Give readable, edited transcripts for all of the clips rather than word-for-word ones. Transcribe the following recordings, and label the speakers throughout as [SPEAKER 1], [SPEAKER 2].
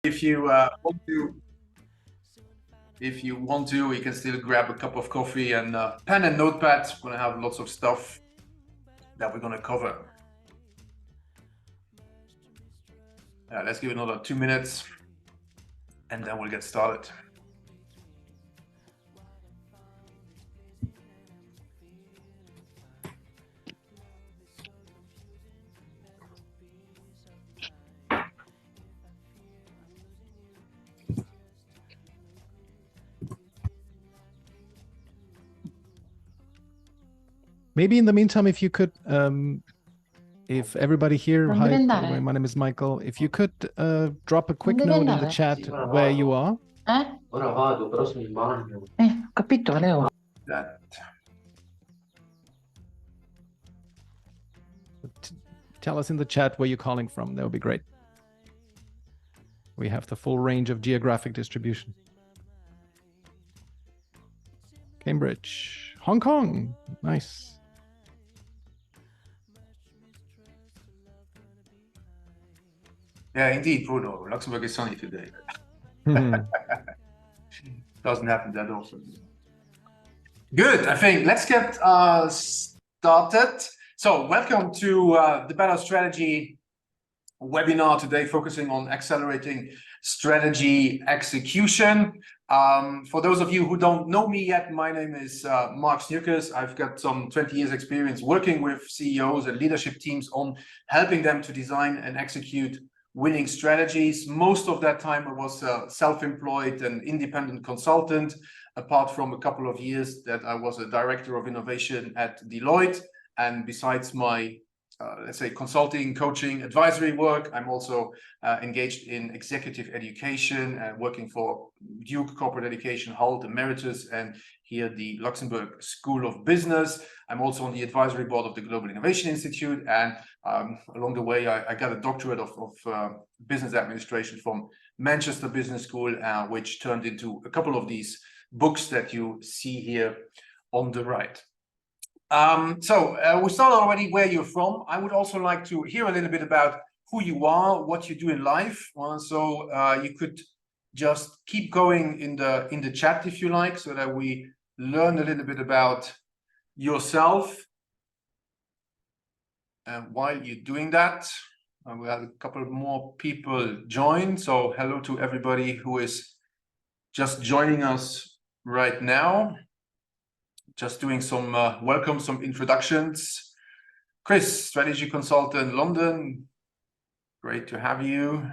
[SPEAKER 1] If you want to, you can still grab a cup of coffee and pen and notepad. We're gonna have lots of stuff that we're gonna cover. Let's give it another 2 minutes, and then we'll get started.
[SPEAKER 2] Maybe in the meantime, if you could, if everybody here, hi, by the way, my name is Michael. If you could drop a quick note in the chat where you are.
[SPEAKER 3] Capito, Leo.
[SPEAKER 2] Tell us in the chat where you're calling from. That would be great. We have the full range of geographic distribution. Cambridge, Hong Kong, nice.
[SPEAKER 1] Yeah, indeed, Bruno. Luxembourg is sunny today. Doesn't happen that often. Good. I think let's get started. So welcome to the Better Strategy webinar today, focusing on accelerating strategy execution. For those of you who don't know me yet, my name is Mark Snukas. I've got some 20 years experience working with CEOs and leadership teams on helping them to design and execute winning strategies. Most of that time I was self-employed and independent consultant, apart from a couple of years that I was a director of innovation at Deloitte. And besides my let's say consulting, coaching, advisory work, I'm also engaged in executive education and working for Duke Corporate Education, Hult, Emeritus, and here the Luxembourg School of Business. I'm also on the advisory board of the Global Innovation Institute, and along the way I got a doctorate of business administration from Manchester Business School, which turned into a couple of these books that you see here on the right. We started already where you're from. I would also like to hear a little bit about who you are, what you do in life. You could just keep going in the chat if you like, so that we learn a little bit about yourself. And while you're doing that, we have a couple more people join. So hello to everybody who is just joining us right now. Just doing some welcome, some introductions. Chris, strategy consultant, London. Great to have you.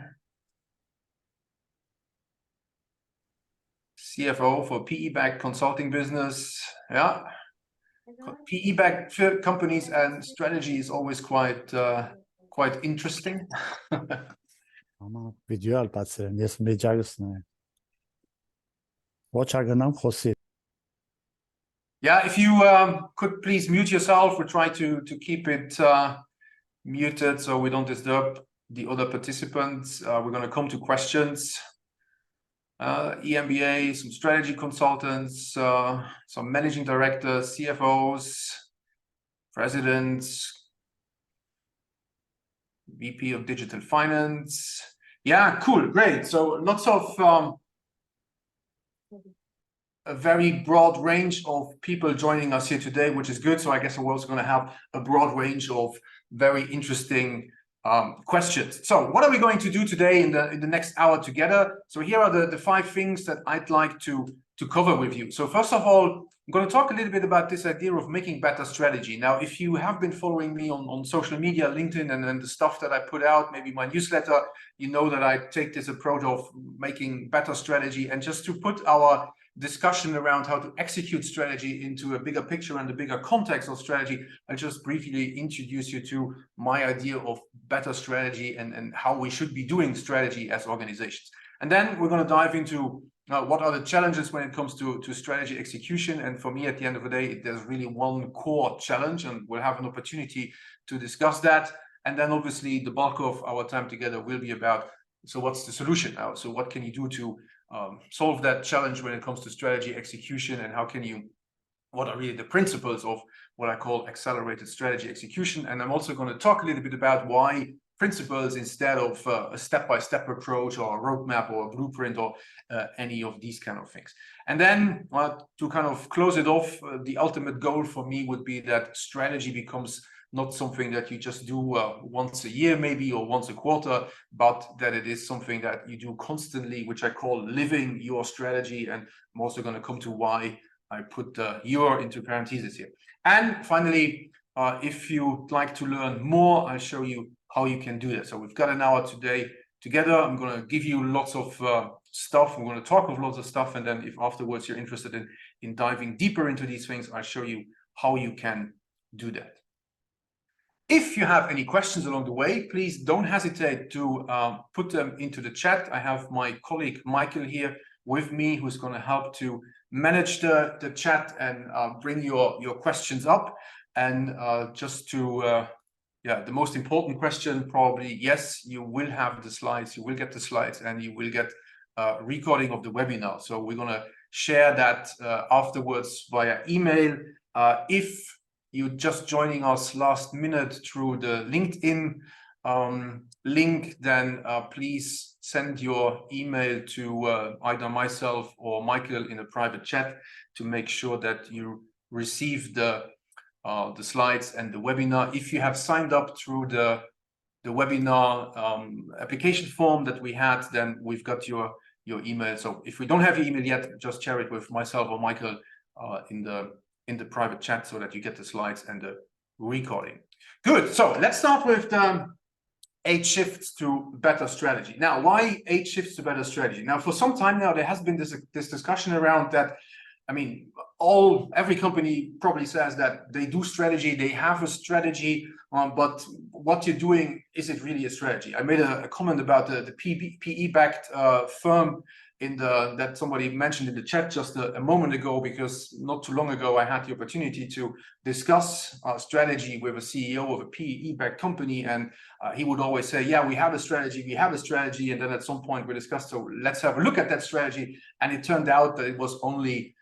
[SPEAKER 1] CFO for PE-backed consulting business. Yeah. PE-backed companies and strategy is always quite interesting.
[SPEAKER 4] Visual, but yes, watch our
[SPEAKER 1] Yeah, if you could please mute yourself. We'll try to keep it muted so we don't disturb the other participants. We're going to come to questions. EMBA, some strategy consultants, some managing directors, CFOs, presidents, VP of digital finance. Yeah, cool, great. So lots of a very broad range of people joining us here today, which is good. So I guess we're also going to have a broad range of very interesting questions. So what are we going to do today in the next hour together? So here are the 5 things that I'd like to cover with you. So first of all, I'm going to talk a little bit about this idea of making better strategy. Now, if you have been following me on social media, LinkedIn, and then the stuff that I put out, maybe my newsletter, you know that I take this approach of making better strategy. And just to put our discussion around how to execute strategy into a bigger picture and the bigger context of strategy, I just briefly introduce you to my idea of better strategy and how we should be doing strategy as organizations. And then we're going to dive into what are the challenges when it comes to strategy execution. And for me, at the end of the day, there's really one core challenge, and we'll have an opportunity to discuss that. And then obviously the bulk of our time together will be about, so what's the solution now? So what can you do to solve that challenge when it comes to strategy execution, and what are really the principles of what I call accelerated strategy execution? And I'm also going to talk a little bit about why principles instead of a step-by-step approach or a roadmap or a blueprint or any of these kind of things. And then to kind of close it off, the ultimate goal for me would be that strategy becomes not something that you just do once a year maybe or once a quarter, but that it is something that you do constantly, which I call living your strategy. And I'm also going to come to why I put your into parentheses here. And finally, if you'd like to learn more, I'll show you how you can do that. So we've got an hour today together. I'm going to give you lots of stuff. I'm going to talk of lots of stuff. And then if afterwards you're interested in diving deeper into these things, I'll show you how you can do that. If you have any questions along the way, please don't hesitate to put them into the chat. I have my colleague Michael here with me, who's going to help to manage the chat and bring your questions up. And just to, the most important question probably, yes, you will have the slides, you will get the slides, and you will get a recording of the webinar. So we're going to share that afterwards via email. If you're just joining us last minute through the LinkedIn link, then please send your email to either myself or Michael in a private chat to make sure that you receive the slides and the webinar. If you have signed up through the webinar application form that we had, then we've got your email. So if we don't have your email yet, just share it with myself or Michael in the private chat so that you get the slides and the recording. Good. So let's start with the 8 shifts to better strategy. Now, why 8 shifts to better strategy? Now, for some time now, there has been this discussion around that. I mean, every company probably says that they do strategy, they have a strategy, but what you're doing, is it really a strategy? I made a comment about the PE-backed firm that somebody mentioned in the chat just a moment ago, because not too long ago I had the opportunity to discuss strategy with a CEO of a PE-backed company, and he would always say, yeah, we have a strategy, and then at some point we discussed, so let's have a look at that strategy. And it turned out that it was only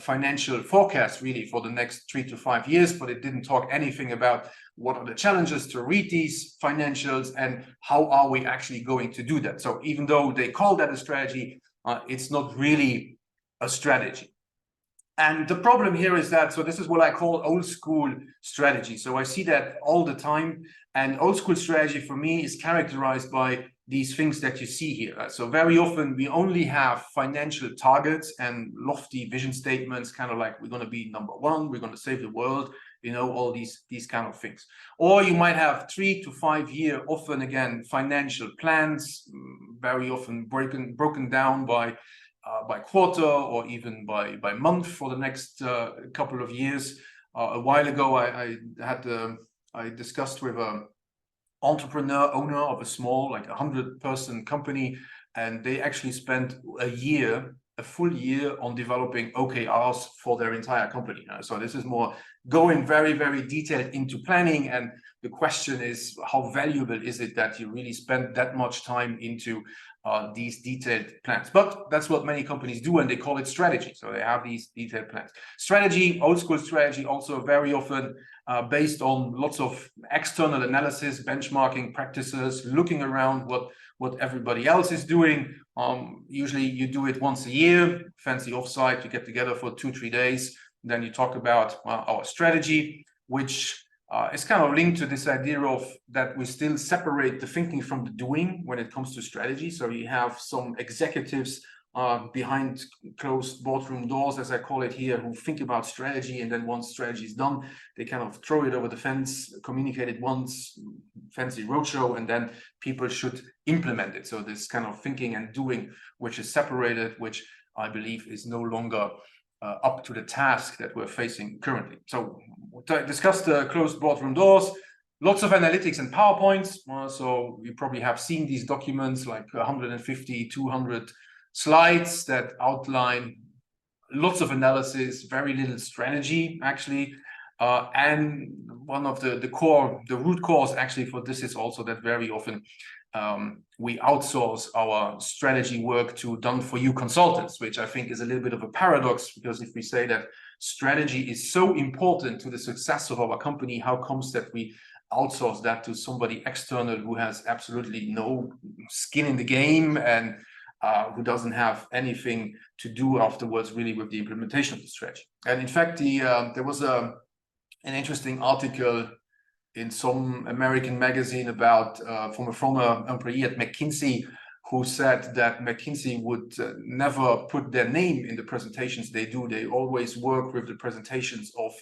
[SPEAKER 1] financial forecast really for the next 3 to 5 years, but it didn't talk anything about what are the challenges to read these financials and how are we actually going to do that. So even though they call that a strategy, it's not really a strategy. And the problem here is that, so this is what I call old school strategy. So I see that all the time, and old school strategy for me is characterized by these things that you see here. So very often we only have financial targets and lofty vision statements, kind of like we're going to be #1, we're going to save the world, you know, all these kind of things. Or you might have 3 to 5 year, often again, financial plans, very often broken down by quarter or even by month for the next couple of years. A while ago, I discussed with a entrepreneur, owner of a small, like 100-person company, and they actually spent a full year on developing OKRs for their entire company. So this is more going very, very detailed into planning, and the question is, how valuable is it that you really spend that much time into these detailed plans? But that's what many companies do, and they call it strategy. So they have these detailed plans. Strategy, old school strategy, also very often based on lots of external analysis, benchmarking practices, looking around what everybody else is doing. Usually you do it once a year, fancy offsite, you get together for 2-3 days, then you talk about our strategy, which is kind of linked to this idea of that we still separate the thinking from the doing when it comes to strategy. So you have some executives behind closed boardroom doors, as I call it here, who think about strategy, and then once strategy is done, they kind of throw it over the fence, communicate it once, fancy roadshow, and then people should implement it. So this kind of thinking and doing, which is separated, which I believe is no longer up to the task that we're facing currently. So discuss the closed boardroom doors, lots of analytics and PowerPoints. So you probably have seen these documents, like 150, 200 slides that outline lots of analysis, very little strategy actually. And one of the root cause actually for this is also that very often we outsource our strategy work to done-for-you consultants, which I think is a little bit of a paradox, because if we say that strategy is so important to the success of our company, how comes that we outsource that to somebody external who has absolutely no skin in the game and who doesn't have anything to do afterwards really with the implementation of the strategy. And in fact, there was an interesting article in some American magazine about from a former employee at McKinsey who said that McKinsey would never put their name in the presentations they do. They always work with the presentations of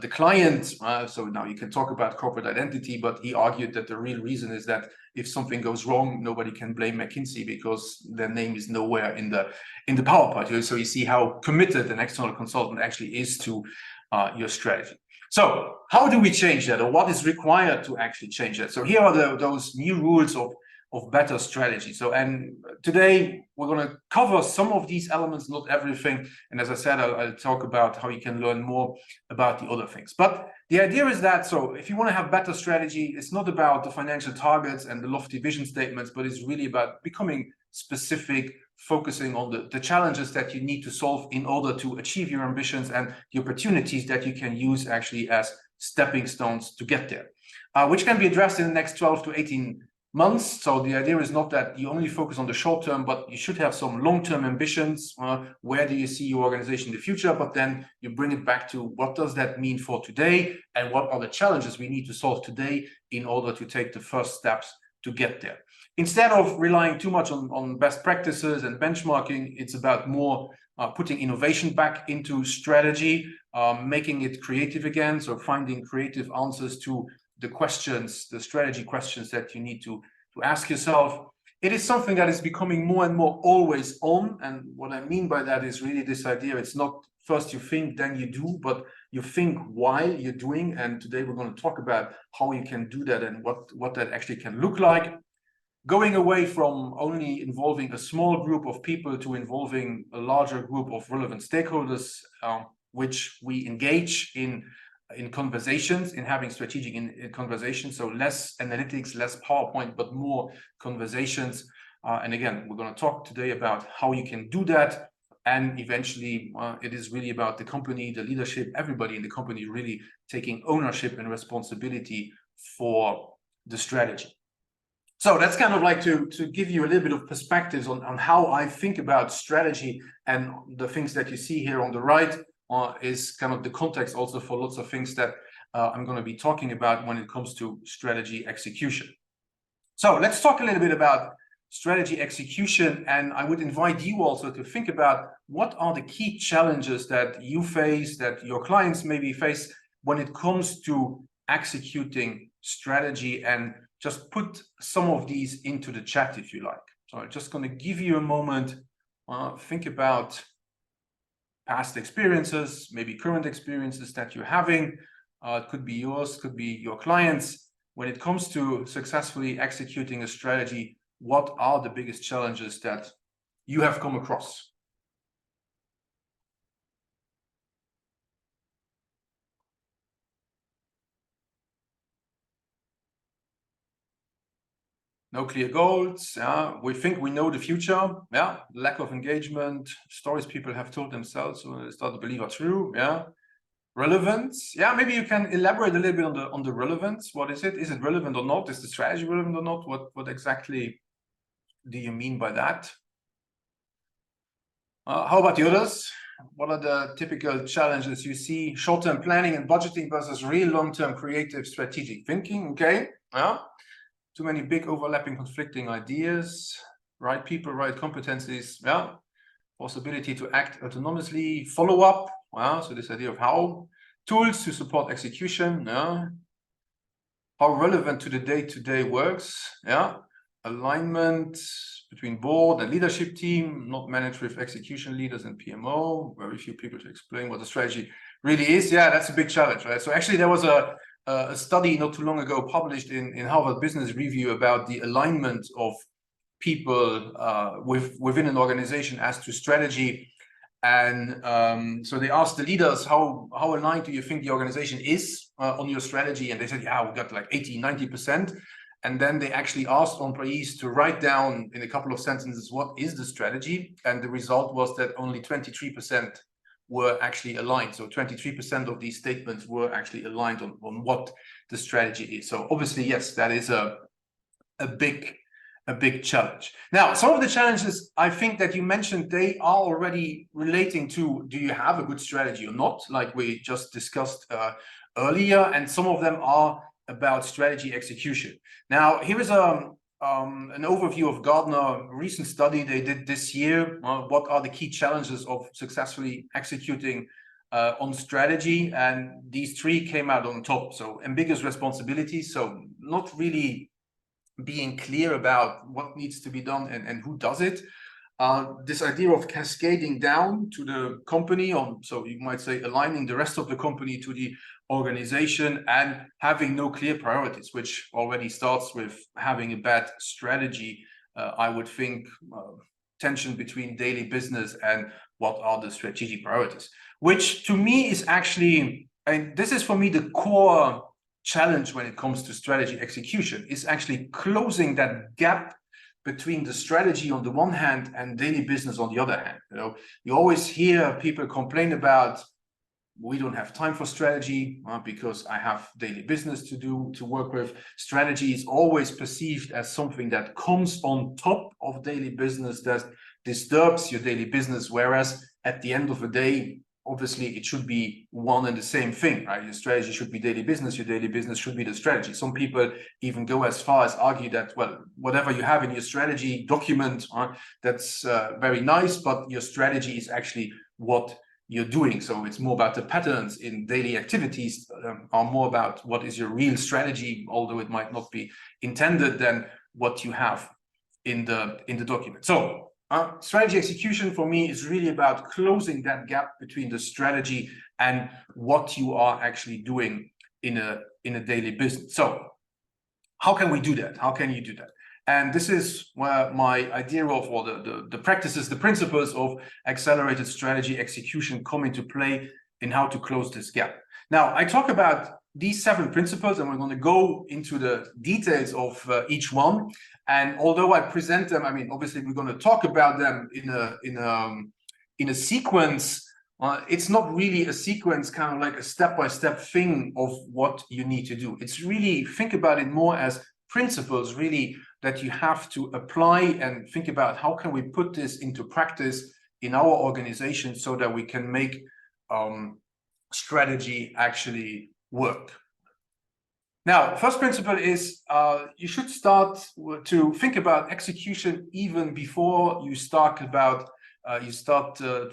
[SPEAKER 1] the client. So now you can talk about corporate identity, but he argued that the real reason is that if something goes wrong, nobody can blame McKinsey because their name is nowhere in the PowerPoint. So you see how committed an external consultant actually is to your strategy. So how do we change that, or what is required to actually change that? So here are those new rules of better strategy. So, and today we're going to cover some of these elements, not everything. And as I said, I'll talk about how you can learn more about the other things. But the idea is that, so if you want to have better strategy, it's not about the financial targets and the lofty vision statements, but it's really about becoming specific, focusing on the challenges that you need to solve in order to achieve your ambitions and the opportunities that you can use actually as stepping stones to get there, which can be addressed in the next 12 to 18 months. So the idea is not that you only focus on the short term, but you should have some long-term ambitions. Where do you see your organization in the future? But then you bring it back to what does that mean for today? And what are the challenges we need to solve today in order to take the first steps to get there? Instead of relying too much on best practices and benchmarking, it's about more putting innovation back into strategy, making it creative again. So finding creative answers to the questions, the strategy questions that you need to ask yourself. It is something that is becoming more and more always on. And what I mean by that is really this idea. It's not first you think, then you do, but you think while you're doing. And today we're going to talk about how you can do that and what that actually can look like. Going away from only involving a small group of people to involving a larger group of relevant stakeholders, which we engage in conversations, in having strategic conversations. So less analytics, less PowerPoint, but more conversations. And again, we're going to talk today about how you can do that. And eventually, it is really about the company, the leadership, everybody in the company really taking ownership and responsibility for the strategy. So that's kind of like to give you a little bit of perspectives on how I think about strategy, and the things that you see here on the right is kind of the context also for lots of things that I'm going to be talking about when it comes to strategy execution. So let's talk a little bit about strategy execution, and I would invite you also to think about what are the key challenges that you face, that your clients maybe face when it comes to executing strategy, and just put some of these into the chat if you like. So I'm just going to give you a moment, think about past experiences, maybe current experiences that you're having. It could be yours, could be your clients. When it comes to successfully executing a strategy, what are the biggest challenges that you have come across? No clear goals. We think we know the future. Lack of engagement. Stories people have told themselves, so they start to believe are true. Relevance. Maybe you can elaborate a little bit on the relevance. What is it? Is it relevant or not? Is the strategy relevant or not? What exactly do you mean by that? How about the others? What are the typical challenges you see? Short-term planning and budgeting versus real long-term creative strategic thinking. Okay. Too many big overlapping conflicting ideas, right people, right competencies, possibility to act autonomously, follow up, so this idea of how, tools to support execution, how relevant to the day-to-day works, alignment between board and leadership team, not managed with execution leaders and PMO, very few people to explain what the strategy really is. That's a big challenge, right? So actually there was a study not too long ago published in Harvard Business Review about the alignment of people within an organization as to strategy. And so they asked the leaders, how aligned do you think the organization is on your strategy? And they said, we got like 80–90%. And then they actually asked employees to write down in a couple of sentences, what is the strategy? And the result was that only 23% were actually aligned. So 23% of these statements were actually aligned on what the strategy is. So obviously, yes, that is a big challenge. Now, some of the challenges I think that you mentioned, they are already relating to, do you have a good strategy or not, like we just discussed earlier, and some of them are about strategy execution. Now, here is an overview of Gartner, a recent study they did this year. What are the key challenges of successfully executing on strategy? And these three came out on top. So ambiguous responsibilities, so not really being clear about what needs to be done and who does it. This idea of cascading down to the company, so you might say aligning the rest of the company to the organization, and having no clear priorities, which already starts with having a bad strategy. I would think tension between daily business and what are the strategic priorities, which to me is actually, and this is for me the core challenge when it comes to strategy execution, is actually closing that gap between the strategy on the one hand and daily business on the other hand. You know, you always hear people complain about, we don't have time for strategy because I have daily business to work with. Strategy is always perceived as something that comes on top of daily business, that disturbs your daily business, whereas at the end of the day, obviously it should be one and the same thing, right? Your strategy should be daily business, your daily business should be the strategy. Some people even go as far as argue that, well, whatever you have in your strategy document, that's very nice, but your strategy is actually what you're doing. So it's more about the patterns in daily activities, are more about what is your real strategy, although it might not be intended, than what you have in the document. So strategy execution for me is really about closing that gap between the strategy and what you are actually doing in a daily business. So how can we do that? How can you do that? And this is where my idea of, or the practices, the principles of accelerated strategy execution come into play in how to close this gap. Now, I talk about these 7 principles, and we're going to go into the details of each one. And although I present them, I mean, obviously we're going to talk about them in a sequence. It's not really a sequence, kind of like a step-by-step thing of what you need to do. It's really, think about it more as principles, really, that you have to apply, and think about how can we put this into practice in our organization so that we can make strategy actually work. Now, first principle is you should start to think about execution even before you start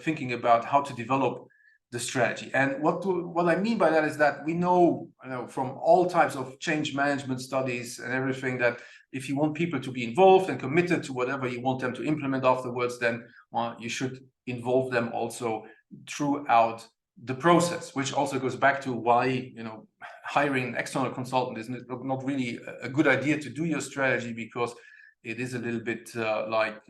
[SPEAKER 1] thinking about how to develop the strategy. And what I mean by that is that we know, from all types of change management studies and everything, that if you want people to be involved and committed to whatever you want them to implement afterwards, then you should involve them also throughout the process, which also goes back to why, hiring an external consultant is not really a good idea to do your strategy, because it is a little bit like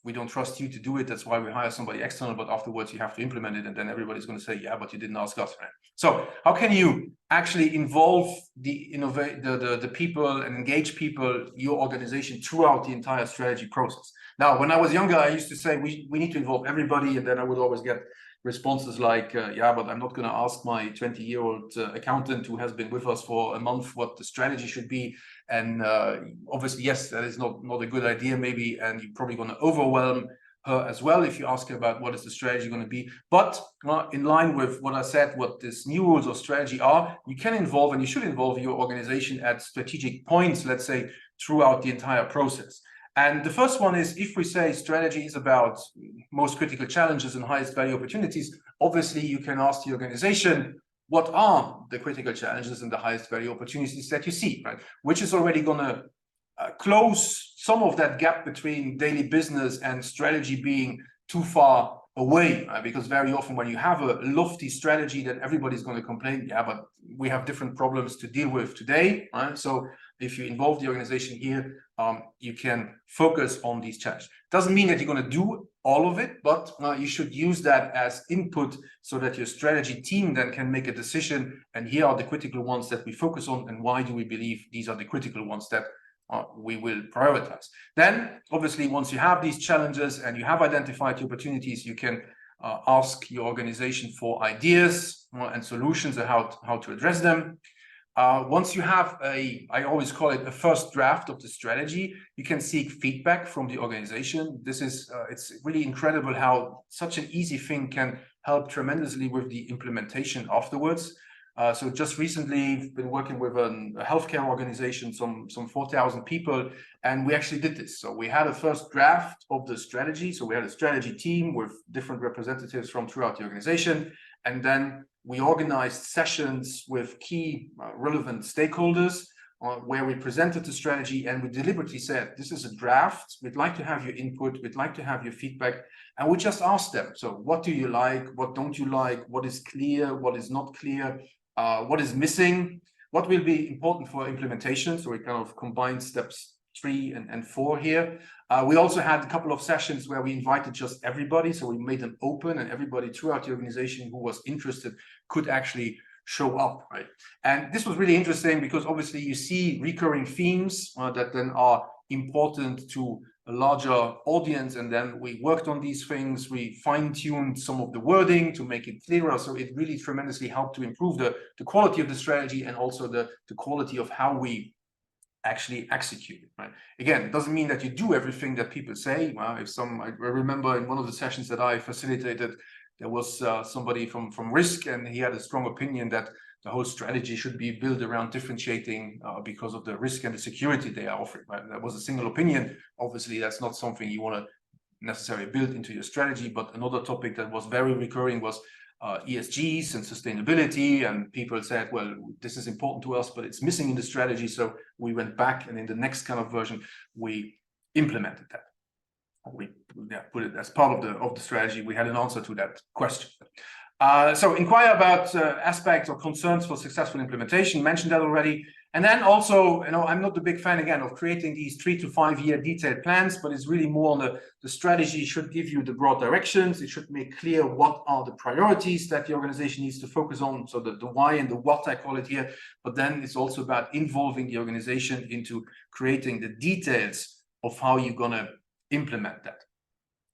[SPEAKER 1] we don't trust you to do it. That's why we hire somebody external, but afterwards you have to implement it, and then everybody's going to say, yeah, but you didn't ask us, right? So how can you actually involve the people and engage people, your organization, throughout the entire strategy process? Now, when I was younger, I used to say we need to involve everybody, and then I would always get responses like, yeah, but I'm not going to ask my 20-year-old accountant who has been with us for a month what the strategy should be. And obviously, yes, that is not a good idea, maybe, and you're probably going to overwhelm her as well if you ask her about what is the strategy going to be. But in line with what I said, what these new rules of strategy are, you can involve, and you should involve, your organization at strategic points, let's say, throughout the entire process. And the first one is, if we say strategy is about most critical challenges and highest value opportunities, obviously you can ask the organization, what are the critical challenges and the highest value opportunities that you see, right? Which is already going to close some of that gap between daily business and strategy being too far away, right? Because very often when you have a lofty strategy, then everybody's going to complain, yeah, but we have different problems to deal with today, right? So if you involve the organization here, you can focus on these challenges. Doesn't mean that you're going to do all of it, but you should use that as input so that your strategy team then can make a decision. And here are the critical ones that we focus on, and why do we believe these are the critical ones that we will prioritize. Then, obviously, once you have these challenges and you have identified the opportunities, you can ask your organization for ideas and solutions on how to address them. Once you have I always call it a first draft of the strategy, you can seek feedback from the organization. This is, it's really incredible how such an easy thing can help tremendously with the implementation afterwards. So just recently, I've been working with a healthcare organization, some 4,000 people, and we actually did this. So we had a first draft of the strategy. So we had a strategy team with different representatives from throughout the organization. And then we organized sessions with key relevant stakeholders where we presented the strategy, and we deliberately said, this is a draft. We'd like to have your input. We'd like to have your feedback. And we just asked them, so what do you like? What don't you like? What is clear? What is not clear? What is missing? What will be important for implementation? So we kind of combined steps 3 and 4 here. We also had a couple of sessions where we invited just everybody. So we made them open, and everybody throughout the organization who was interested could actually show up, right? And this was really interesting because obviously you see recurring themes that then are important to a larger audience, and then we worked on these things. We fine-tuned some of the wording to make it clearer, so it really tremendously helped to improve the quality of the strategy and also the quality of how we actually execute it, right? Again, it doesn't mean that you do everything that people say. I remember in one of the sessions that I facilitated, there was somebody from risk, and he had a strong opinion that the whole strategy should be built around differentiating because of the risk and the security they are offering, right? That was a single opinion. Obviously, that's not something you want to necessarily build into your strategy. But another topic that was very recurring was ESGs and sustainability. And people said, well, this is important to us, but it's missing in the strategy. So we went back, and in the next kind of version, we implemented that. We put it as part of the strategy. We had an answer to that question. So inquire about aspects or concerns for successful implementation, mentioned that already. And then also, I'm not a big fan, again, of creating these 3 to 5 year detailed plans, but it's really more on the strategy should give you the broad directions. It should make clear what are the priorities that the organization needs to focus on. So the why and the what, I call it here. But then it's also about involving the organization into creating the details of how you're going to implement that.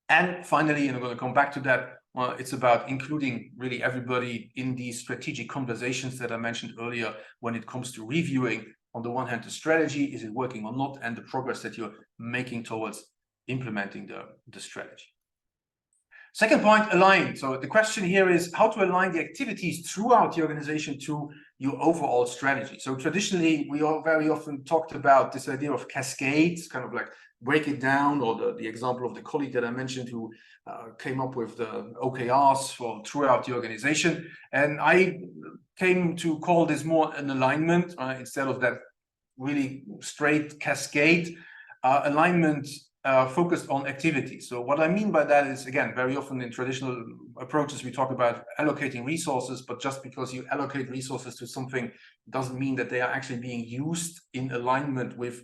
[SPEAKER 1] And finally, and I'm going to come back to that, it's about including really everybody in these strategic conversations that I mentioned earlier when it comes to reviewing, on the one hand, the strategy, is it working or not, and the progress that you're making towards implementing the strategy. Second point, align. So the question here is how to align the activities throughout the organization to your overall strategy. So traditionally, we all very often talked about this idea of cascades, kind of like break it down, or the example of the colleague that I mentioned who came up with the OKRs for throughout the organization. And I came to call this more an alignment instead of that really straight cascade. Alignment focused on activities. So what I mean by that is, again, very often in traditional approaches, we talk about allocating resources, but just because you allocate resources to something doesn't mean that they are actually being used in alignment with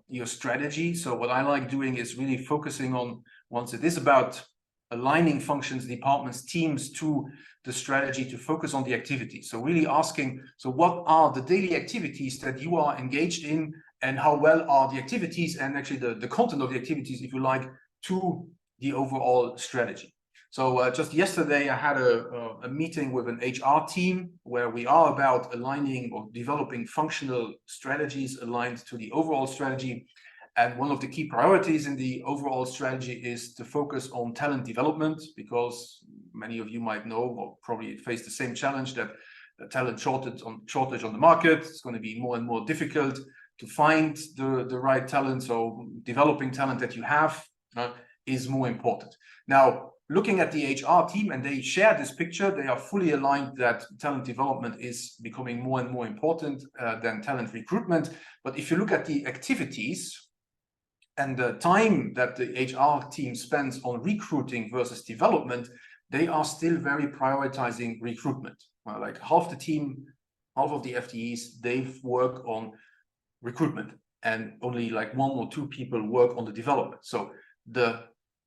[SPEAKER 1] your strategy. So what I like doing is really focusing on, once it is about aligning functions, departments, teams to the strategy, to focus on the activities. So really asking, so what are the daily activities that you are engaged in, and how well are the activities and actually the content of the activities, if you like, to the overall strategy. So just yesterday, I had a meeting with an HR team where we are about aligning or developing functional strategies aligned to the overall strategy. And one of the key priorities in the overall strategy is to focus on talent development, because many of you might know, or probably face the same challenge, that the talent shortage on the market. It's going to be more and more difficult to find the right talent. So developing talent that you have is more important. Now, looking at the HR team, and they share this picture, they are fully aligned that talent development is becoming more and more important than talent recruitment. But if you look at the activities and the time that the HR team spends on recruiting versus development, they are still very prioritizing recruitment. Like half the team, half of the FTEs, they work on recruitment, and only like 1 or 2 people work on the development. So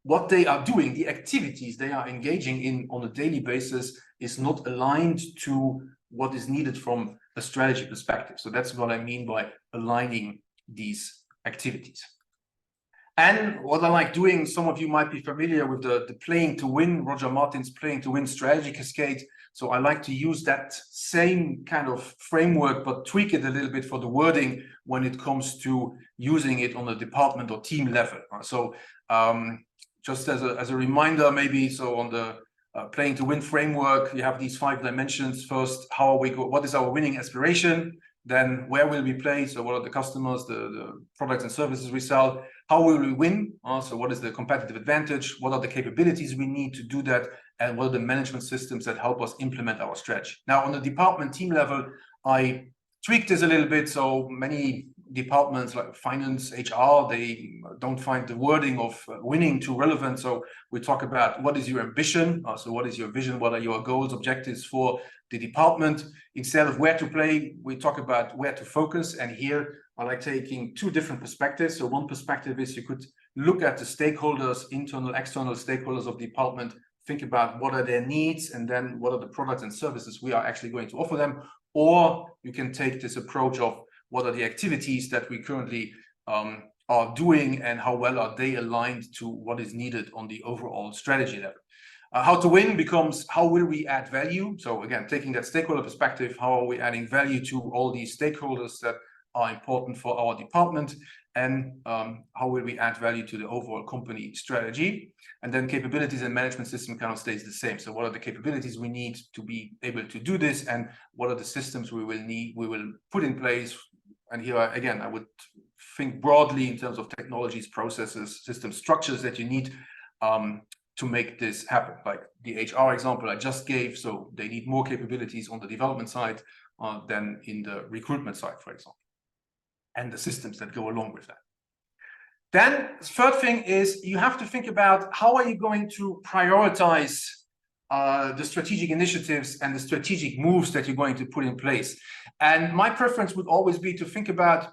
[SPEAKER 1] what they are doing, the activities they are engaging in on a daily basis, is not aligned to what is needed from a strategy perspective. So that's what I mean by aligning these activities. And what I like doing, some of you might be familiar with the playing to win, Roger Martin's playing to win strategy cascade. So I like to use that same kind of framework, but tweak it a little bit for the wording when it comes to using it on a department or team level. So just as a reminder, maybe, so on the playing to win framework, you have these 5 dimensions. First, how are we what is our winning aspiration? Then where will we play? So what are the customers, the products and services we sell? How will we win? So what is the competitive advantage? What are the capabilities we need to do that? And what are the management systems that help us implement our strategy? Now, on the department team level, I tweaked this a little bit. So many departments like finance, HR, they don't find the wording of winning too relevant. So we talk about what is your ambition? So what is your vision? What are your goals, objectives for the department? Instead of where to play, we talk about where to focus. And here I like taking 2 different perspectives. So one perspective is you could look at the stakeholders, internal, external stakeholders of the department, think about what are their needs, and then what are the products and services we are actually going to offer them. Or you can take this approach of what are the activities that we currently are doing and how well are they aligned to what is needed on the overall strategy level. How to win becomes how will we add value? So again, taking that stakeholder perspective, how are we adding value to all these stakeholders that are important for our department? And how will we add value to the overall company strategy? And then capabilities and management system kind of stays the same. So what are the capabilities we need to be able to do this? And what are the systems we will put in place? And here, again, I would think broadly in terms of technologies, processes, system structures that you need to make this happen. Like the HR example I just gave, so they need more capabilities on the development side than in the recruitment side, for example, and the systems that go along with that. Then third thing is you have to think about how are you going to prioritize the strategic initiatives and the strategic moves that you're going to put in place. And my preference would always be to think about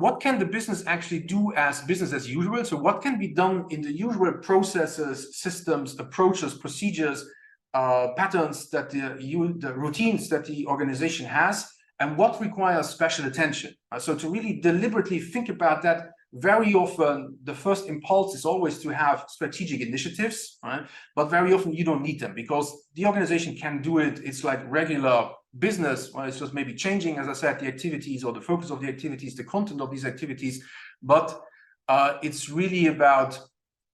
[SPEAKER 1] what can the business actually do as business as usual? So what can be done in the usual processes, systems, approaches, procedures, patterns that the routines that the organization has, and what requires special attention. So to really deliberately think about that, very often the first impulse is always to have strategic initiatives, right? But very often you don't need them because the organization can do it. It's like regular business, right? It's just maybe changing, as I said, the activities or the focus of the activities, the content of these activities, but it's really about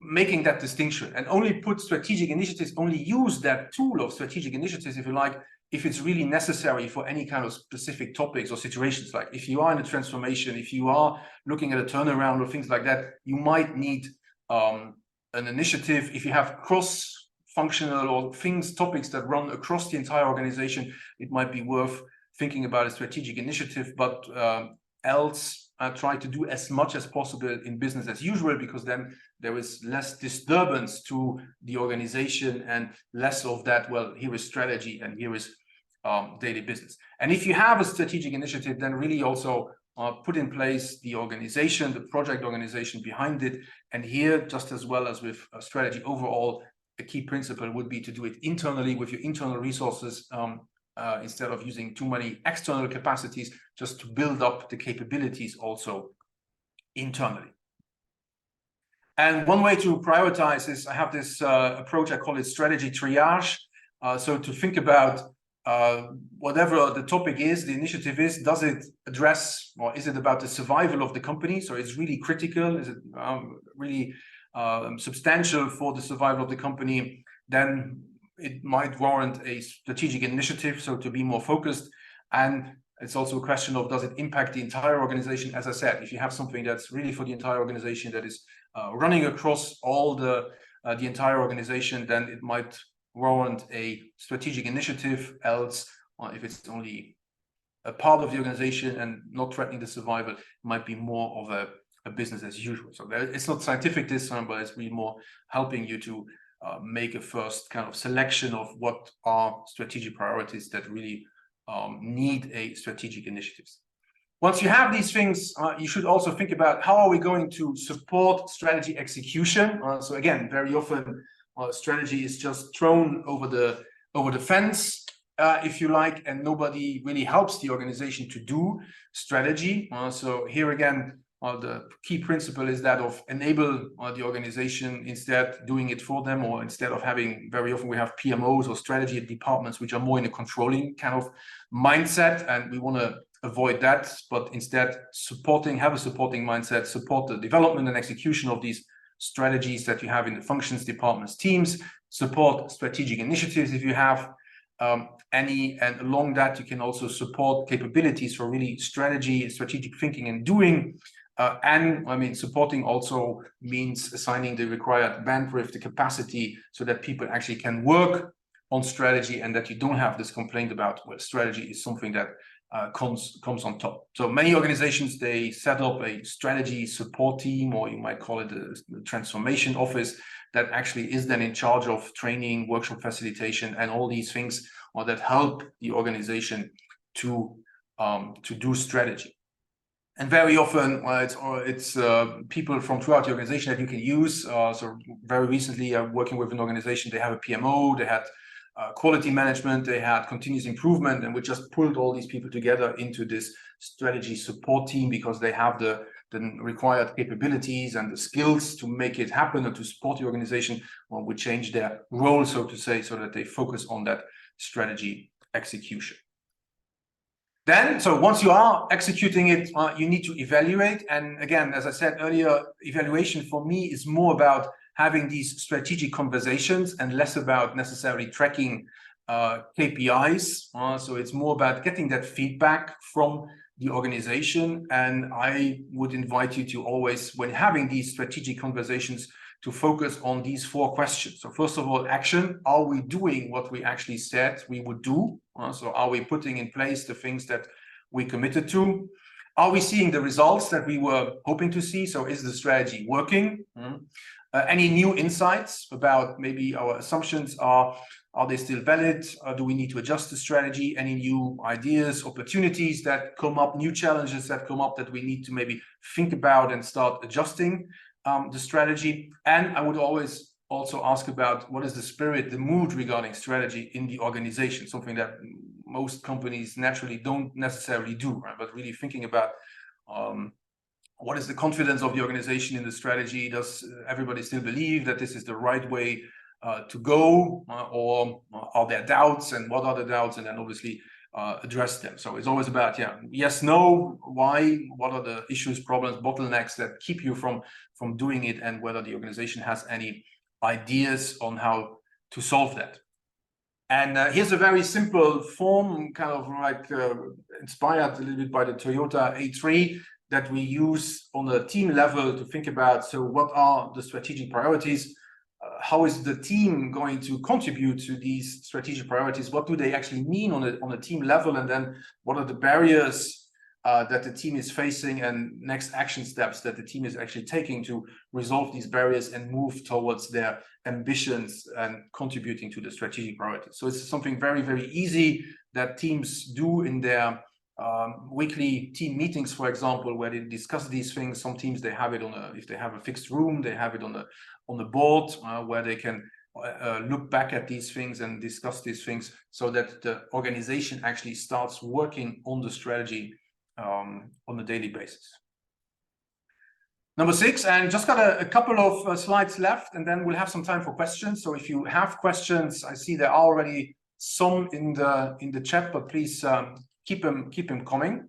[SPEAKER 1] making that distinction and only put strategic initiatives, only use that tool of strategic initiatives, if you like, if it's really necessary for any kind of specific topics or situations. Like if you are in a transformation, if you are looking at a turnaround or things like that, you might need an initiative. If you have cross-functional or topics that run across the entire organization, it might be worth thinking about a strategic initiative, but else try to do as much as possible in business as usual, because then there is less disturbance to the organization and less of that, well, here is strategy and here is daily business. And if you have a strategic initiative, then really also put in place the organization, the project organization behind it. And here, just as well as with strategy overall, a key principle would be to do it internally with your internal resources, instead of using too many external capacities, just to build up the capabilities also internally. And one way to prioritize is I have this approach, I call it strategy triage. So to think about whatever the topic is, the initiative is, does it address, or is it about the survival of the company? So it's really critical, is it really substantial for the survival of the company? Then it might warrant a strategic initiative, so to be more focused. And it's also a question of, does it impact the entire organization? As I said, if you have something that's really for the entire organization, that is running across all the entire organization, then it might warrant a strategic initiative. Else, if it's only a part of the organization and not threatening the survival, it might be more of a business as usual. So it's not scientific this time, but it's really more helping you to make a first kind of selection of what are strategic priorities that really need a strategic initiatives. Once you have these things, you should also think about how are we going to support strategy execution. So again, very often strategy is just thrown over the fence, if you like, and nobody really helps the organization to do strategy. So here again, the key principle is that of enable the organization instead doing it for them, or instead of having, very often we have PMOs or strategy departments which are more in a controlling kind of mindset, and we want to avoid that, but instead have a supporting mindset, support the development and execution of these strategies that you have in the functions, departments, teams, support strategic initiatives if you have any, and along that you can also support capabilities for really strategic thinking and doing. And I mean, supporting also means assigning the required bandwidth, the capacity, so that people actually can work on strategy, and that you don't have this complaint about, well, strategy is something that comes on top. So many organizations, they set up a strategy support team, or you might call it a transformation office, that actually is then in charge of training, workshop facilitation, and all these things, or that help the organization to do strategy. And very often, it's people from throughout the organization that you can use. So very recently, I'm working with an organization. They have a PMO, they had quality management, they had continuous improvement, and we just pulled all these people together into this strategy support team, because they have the required capabilities and the skills to make it happen and to support the organization. Well, we change their role, so to say, so that they focus on that strategy execution. Then, so once you are executing it, you need to evaluate. And again, as I said earlier, evaluation for me is more about having these strategic conversations and less about necessarily tracking KPIs. So it's more about getting that feedback from the organization. And I would invite you to always, when having these strategic conversations, to focus on these 4 questions. So first of all, action. Are we doing what we actually said we would do? So are we putting in place the things that we committed to? Are we seeing the results that we were hoping to see? So is the strategy working? Any new insights about maybe our assumptions? Are they still valid? Do we need to adjust the strategy? Any new ideas, opportunities that come up, new challenges that come up that we need to maybe think about and start adjusting the strategy? And I would always also ask about what is the spirit, the mood regarding strategy in the organization, something that most companies naturally don't necessarily do, right? But really thinking about what is the confidence of the organization in the strategy? Does everybody still believe that this is the right way to go, or are there doubts, and what are the doubts? And then obviously address them. So it's always about, yes, no, why, what are the issues, problems, bottlenecks that keep you from doing it, and whether the organization has any ideas on how to solve that. And here's a very simple form, kind of like inspired a little bit by the Toyota A3, that we use on a team level to think about, so what are the strategic priorities? How is the team going to contribute to these strategic priorities? What do they actually mean on a team level? And then what are the barriers that the team is facing, and next action steps that the team is actually taking to resolve these barriers and move towards their ambitions and contributing to the strategic priorities? So it's something very, very easy that teams do in their weekly team meetings, for example, where they discuss these things. Some teams, they have it if they have a fixed room, they have it on the board, where they can look back at these things and discuss these things, so that the organization actually starts working on the strategy on a daily basis. Number 6, and just got a couple of slides left, and then we'll have some time for questions. So if you have questions, I see there are already some in the chat, but please keep them coming.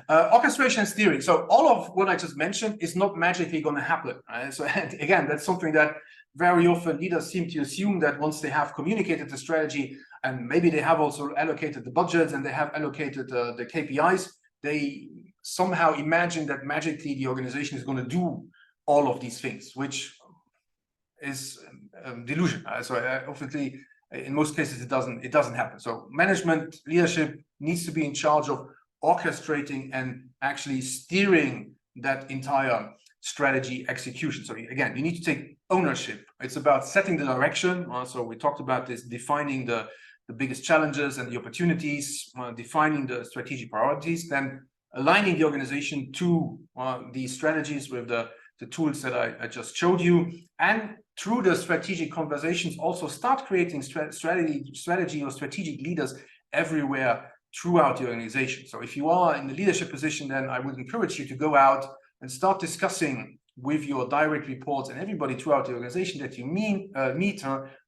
[SPEAKER 1] Orchestration and steering. So all of what I just mentioned is not magically going to happen, right? So again, that's something that very often leaders seem to assume, that once they have communicated the strategy, and maybe they have also allocated the budgets and they have allocated the KPIs, they somehow imagine that magically the organization is going to do all of these things, which is delusion. So obviously, in most cases, it doesn't happen. So management leadership needs to be in charge of orchestrating and actually steering that entire strategy execution. So again, you need to take ownership. It's about setting the direction. So we talked about this, defining the biggest challenges and the opportunities, defining the strategic priorities, then aligning the organization to these strategies with the tools that I just showed you, and through the strategic conversations also start creating strategy or strategic leaders everywhere throughout the organization. So if you are in the leadership position, then I would encourage you to go out and start discussing with your direct reports and everybody throughout the organization that you meet,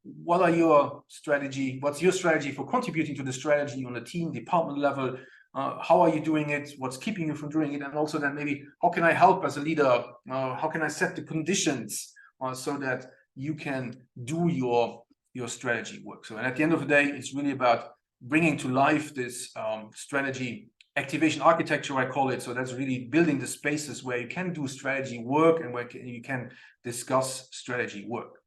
[SPEAKER 1] what are your strategy? What's your strategy for contributing to the strategy on the team, department level? How are you doing it? What's keeping you from doing it? And also then maybe, how can I help as a leader? How can I set the conditions so that you can do your strategy work? So, and at the end of the day, it's really about bringing to life this strategy activation architecture, I call it. So that's really building the spaces where you can do strategy work and where you can discuss strategy work.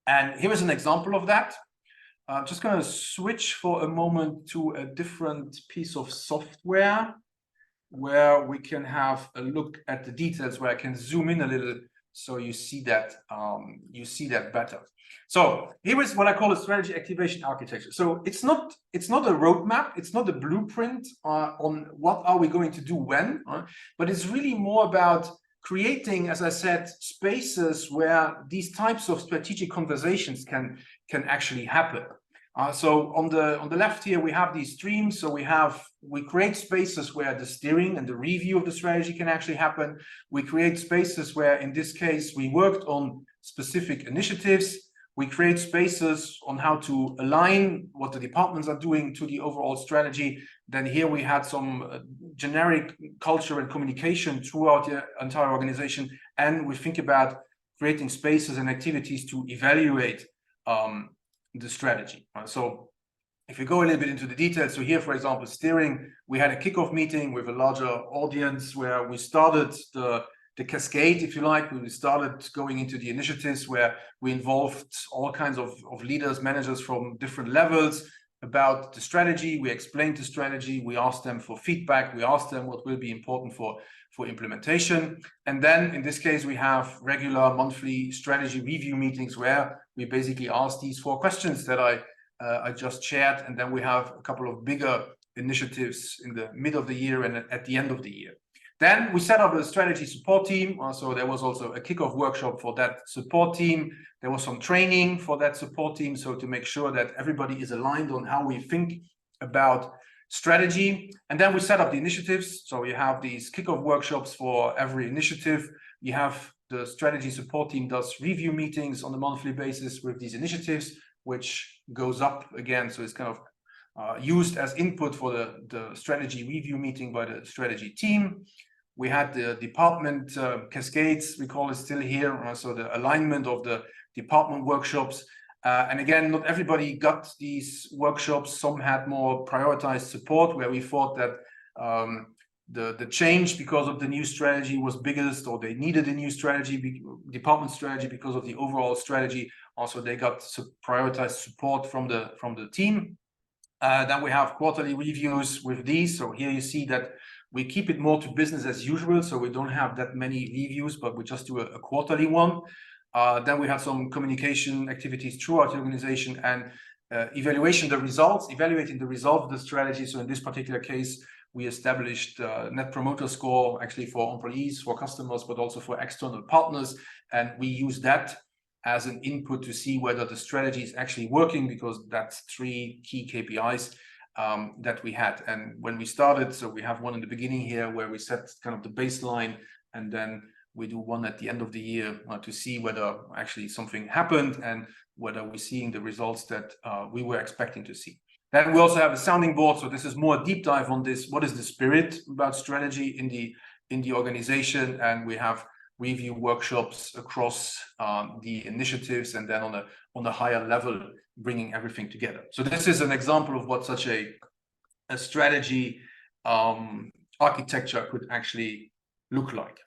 [SPEAKER 1] And here is an example of that. I'm just going to switch for a moment to a different piece of software where we can have a look at the details, where I can zoom in a little so you see that better. So here is what I call a strategy activation architecture. So it's not a roadmap, it's not a blueprint on what are we going to do when, but it's really more about creating, as I said, spaces where these types of strategic conversations can actually happen. So on the left here, we have these streams. So we create spaces where the steering and the review of the strategy can actually happen. We create spaces where, in this case, we worked on specific initiatives. We create spaces on how to align what the departments are doing to the overall strategy. Then here we had some generic culture and communication throughout the entire organization. And we think about creating spaces and activities to evaluate the strategy. So if we go a little bit into the details, so here, for example, steering, we had a kickoff meeting with a larger audience where we started the cascade, if you like. We started going into the initiatives where we involved all kinds of leaders, managers from different levels about the strategy. We explained the strategy. We asked them for feedback. We asked them what will be important for implementation. And then in this case, we have regular monthly strategy review meetings where we basically ask these 4 questions that I just shared. And then we have a couple of bigger initiatives in the mid of the year and at the end of the year. Then we set up a strategy support team. So there was also a kickoff workshop for that support team. There was some training for that support team. So to make sure that everybody is aligned on how we think about strategy. And then we set up the initiatives. So you have these kickoff workshops for every initiative. You have the strategy support team does review meetings on a monthly basis with these initiatives, which goes up again. So it's kind of used as input for the strategy review meeting by the strategy team. We had the department cascades, we call it still here. So the alignment of the department workshops. And again, not everybody got these workshops. Some had more prioritized support where we thought that the change because of the new strategy was biggest, or they needed a new strategy, department strategy because of the overall strategy. Also, they got prioritized support from the team. Then we have quarterly reviews with these. So here you see that we keep it more to business as usual. So we don't have that many reviews, but we just do a quarterly one. Then we have some communication activities throughout the organization and evaluating the results of the strategy. So in this particular case, we established Net Promoter Score actually for employees, for customers, but also for external partners. And we use that as an input to see whether the strategy is actually working, because that's 3 key KPIs that we had. And when we started, so we have one in the beginning here where we set kind of the baseline, and then we do one at the end of the year to see whether actually something happened and whether we're seeing the results that we were expecting to see. Then we also have a sounding board. So this is more a deep dive on this. What is the spirit about strategy in the organization? And we have review workshops across the initiatives, and then on a higher level, bringing everything together. So this is an example of what such a strategy architecture could actually look like.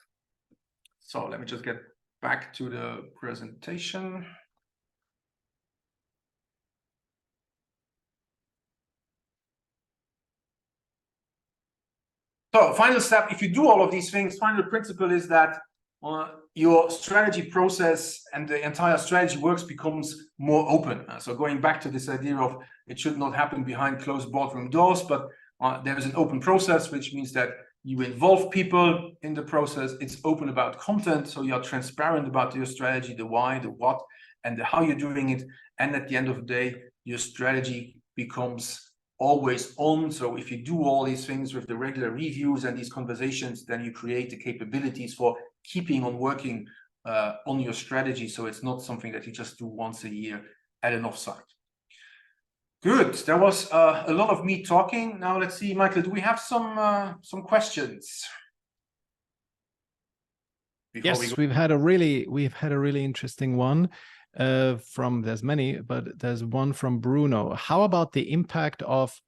[SPEAKER 1] So let me just get back to the presentation. So final step, if you do all of these things, final principle is that your strategy process and the entire strategy works becomes more open. So going back to this idea of it should not happen behind closed boardroom doors, but there is an open process, which means that you involve people in the process. It's open about content, so you're transparent about your strategy, the why, the what, and the how you're doing it. And at the end of the day, your strategy becomes always on. So if you do all these things with the regular reviews and these conversations, then you create the capabilities for keeping on working on your strategy. So it's not something that you just do once a year at an offsite. Good. There was a lot of me talking. Now let's see, Michael, do we have some questions?
[SPEAKER 2] Yes, we've had a really interesting one from, there's many, but there's one from Bruno. How about the impact of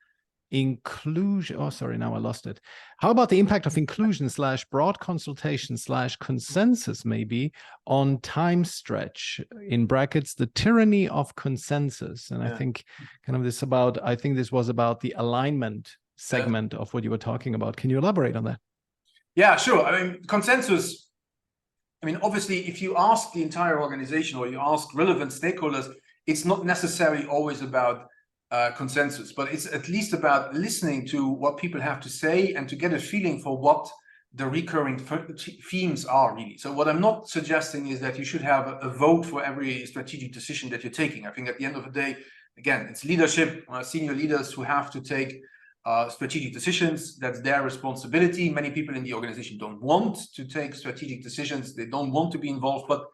[SPEAKER 2] inclusion? Oh, sorry, now I lost it. How about the impact of inclusion / broad consultation / consensus maybe on time stretch, in brackets, the tyranny of consensus? And I think kind of this about, I think this was about the alignment segment of what you were talking about. Can you elaborate on that?
[SPEAKER 1] Yeah, sure. I mean, consensus, I mean, obviously, if you ask the entire organization or you ask relevant stakeholders, it's not necessarily always about consensus, but it's at least about listening to what people have to say and to get a feeling for what the recurring themes are really. So what I'm not suggesting is that you should have a vote for every strategic decision that you're taking. I think at the end of the day, again, it's leadership, senior leaders who have to take strategic decisions. That's their responsibility. Many people in the organization don't want to take strategic decisions. They don't want to be involved, but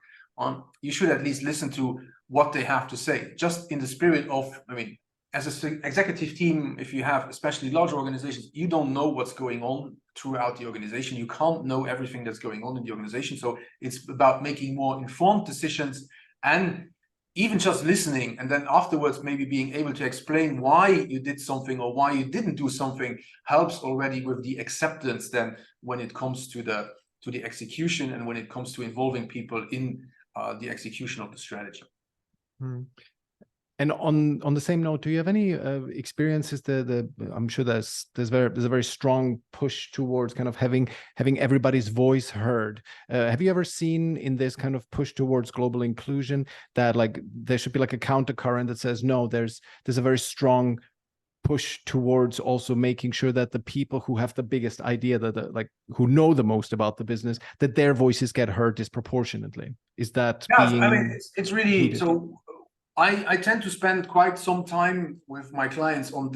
[SPEAKER 1] you should at least listen to what they have to say, just in the spirit of, I mean, as an executive team, if you have especially large organizations, you don't know what's going on throughout the organization. You can't know everything that's going on in the organization. So it's about making more informed decisions and even just listening, and then afterwards maybe being able to explain why you did something or why you didn't do something helps already with the acceptance then when it comes to the execution and when it comes to involving people in the execution of the strategy.
[SPEAKER 2] And on the same note, do you have any experiences? I'm sure there's a very strong push towards kind of having everybody's voice heard. Have you ever seen in this kind of push towards global inclusion that like there should be like a countercurrent that says no, there's a very strong push towards also making sure that the people who have the biggest idea, that like who know the most about the business, that their voices get heard disproportionately? Is that being?
[SPEAKER 1] I mean, it's really
[SPEAKER 2] needed?
[SPEAKER 1] so. I tend to spend quite some time with my clients on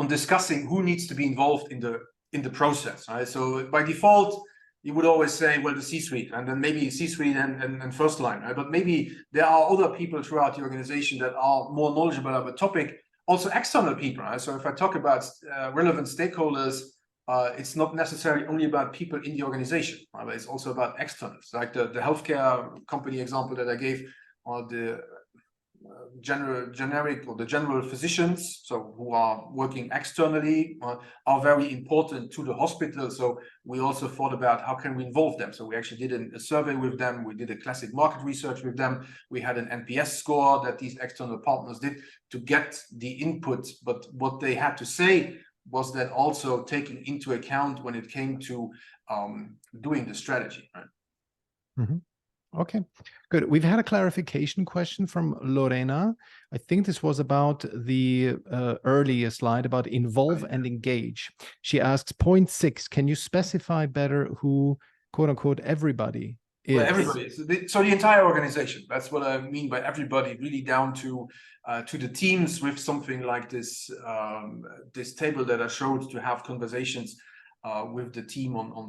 [SPEAKER 1] discussing who needs to be involved in the process. Right? So by default, you would always say, well, the C-suite, and then maybe C-suite and first line. Right? But maybe there are other people throughout the organization that are more knowledgeable about the topic. Also, external people. Right? So if I talk about relevant stakeholders, it's not necessarily only about people in the organization, right? But it's also about externals, like the healthcare company example that I gave, or the general physicians, so who are working externally, are very important to the hospital. So we also thought about how can we involve them. So we actually did a survey with them. We did a classic market research with them. We had an NPS score that these external partners did to get the input. But what they had to say was then also taken into account when it came to doing the strategy. Right?
[SPEAKER 2] Mm-hmm. Okay, good. We've had a clarification question from Lorena. I think this was about the earlier slide about involve and engage. She asks, point 6, can you specify better who, quote unquote, everybody is?
[SPEAKER 1] Well, everybody. So the entire organization. That's what I mean by everybody, really down to the teams with something like this, this table that I showed to have conversations with the team on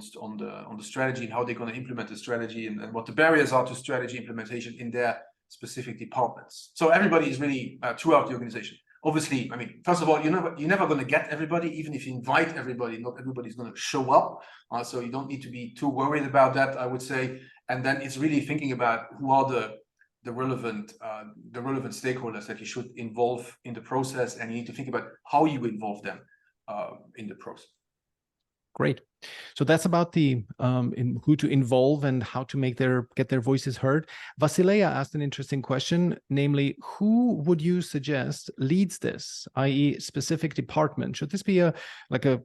[SPEAKER 1] the strategy and how they're going to implement the strategy and what the barriers are to strategy implementation in their specific departments. So everybody is really throughout the organization. Obviously, I mean, first of all, you're never going to get everybody. Even if you invite everybody, not everybody's going to show up. So you don't need to be too worried about that, I would say. And then it's really thinking about who are the relevant stakeholders that you should involve in the process, and you need to think about how you involve them in the process.
[SPEAKER 2] Great. So that's about the who to involve and how to get their voices heard. Vasileia asked an interesting question, namely, who would you suggest leads this, i.e. specific department? Should this be a